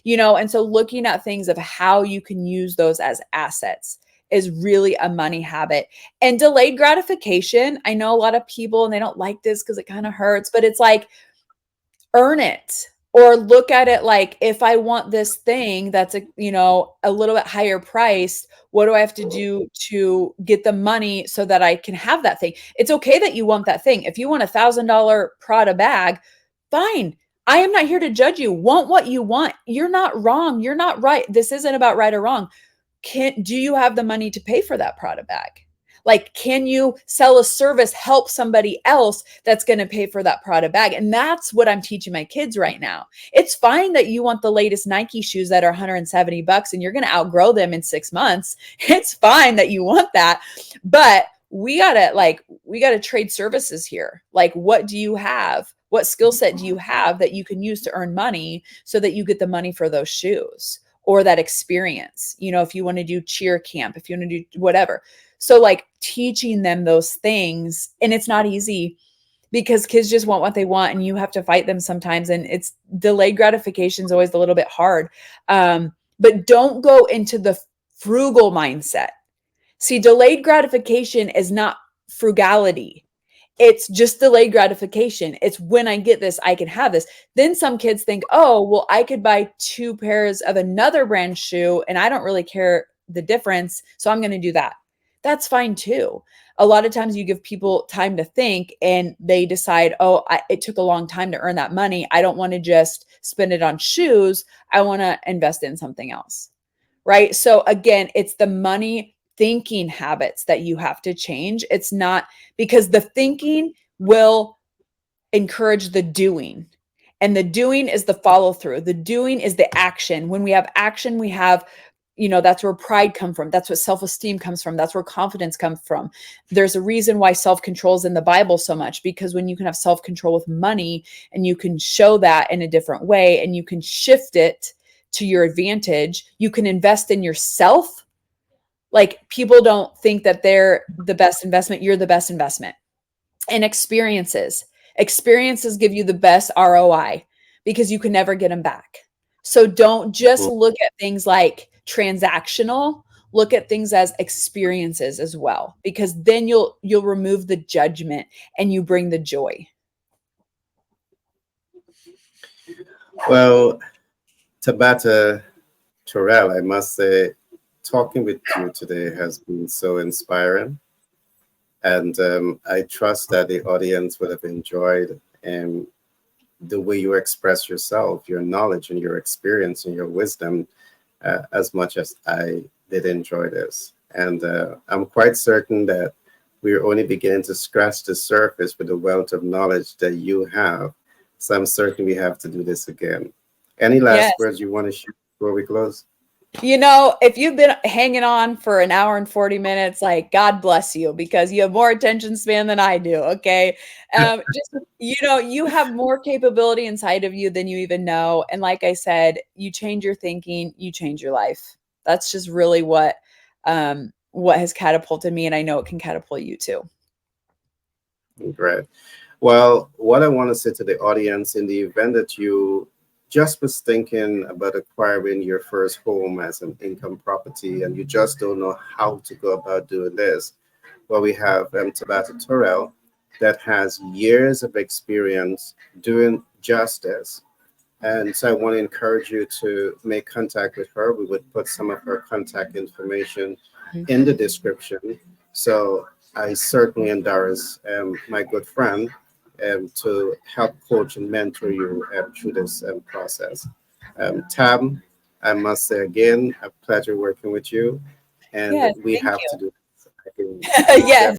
And so looking at things of how you can use those as assets is really a money habit. And delayed gratification, I know a lot of people, and they don't like this because it kind of hurts, but it's like, earn it, or look at it like, if I want this thing that's a little bit higher priced, what do I have to do to get the money so that I can have that thing? It's okay that you want that thing. If you want $1,000 Prada bag, fine. I am not here to judge you. Want what you want. You're not wrong. You're not right. This isn't about right or wrong. Do you have the money to pay for that Prada bag? Like, can you sell a service, help somebody else that's going to pay for that Prada bag? And that's what I'm teaching my kids right now. It's fine that you want the latest Nike shoes that are $170 and you're going to outgrow them in 6 months. It's fine that you want that, but we gotta trade services here. Like, what do you have? What skill set do you have that you can use to earn money so that you get the money for those shoes or that experience? If you want to do cheer camp, if you want to do whatever. So like teaching them those things, and it's not easy because kids just want what they want and you have to fight them sometimes. And it's delayed gratification is always a little bit hard. But don't go into the frugal mindset. See, delayed gratification is not frugality. It's just delayed gratification. It's when I get this, I can have this. Then some kids think, oh, well, I could buy 2 pairs of another brand shoe and I don't really care the difference. So I'm going to do that. That's fine too. A lot of times you give people time to think and they decide, oh, it took a long time to earn that money. I don't want to just spend it on shoes. I want to invest in something else. Right. So again, it's the money thinking habits that you have to change. It's not, because the thinking will encourage the doing. And the doing is the follow through. The doing is the action. When we have action, we have, that's where pride comes from. That's what self-esteem comes from. That's where confidence comes from. There's a reason why self-control is in the Bible so much, because when you can have self-control with money and you can show that in a different way and you can shift it to your advantage, you can invest in yourself. Like, people don't think that they're the best investment. You're the best investment. And experiences give you the best ROI because you can never get them back. So don't just look at things like transactional, look at things as experiences as well, because then you'll remove the judgment and you bring the joy. Well, Tabatha Terrell, I must say, talking with you today has been so inspiring. And I trust that the audience would have enjoyed the way you express yourself, your knowledge and your experience and your wisdom, as much as I did enjoy this. And I'm quite certain that we're only beginning to scratch the surface with the wealth of knowledge that you have. So I'm certain we have to do this again. Any last Yes. words you want to share before we close? If you've been hanging on for an hour and 40 minutes, like, God bless you, because you have more attention span than I do. Okay. You have more capability inside of you than you even know. And like I said, you change your thinking, you change your life. That's just really what has catapulted me. And I know it can catapult you too. Great. Well, what I want to say to the audience, in the event that you just was thinking about acquiring your first home as an income property and you just don't know how to go about doing this, well, we have Tabatha Terrell that has years of experience doing just this. And so I want to encourage you to make contact with her. We would put some of her contact information in the description. So I certainly endorse my good friend to help coach and mentor you through this process. Tab, I must say again, a pleasure working with you. And Yes, we thank have you. to do this again. Yes.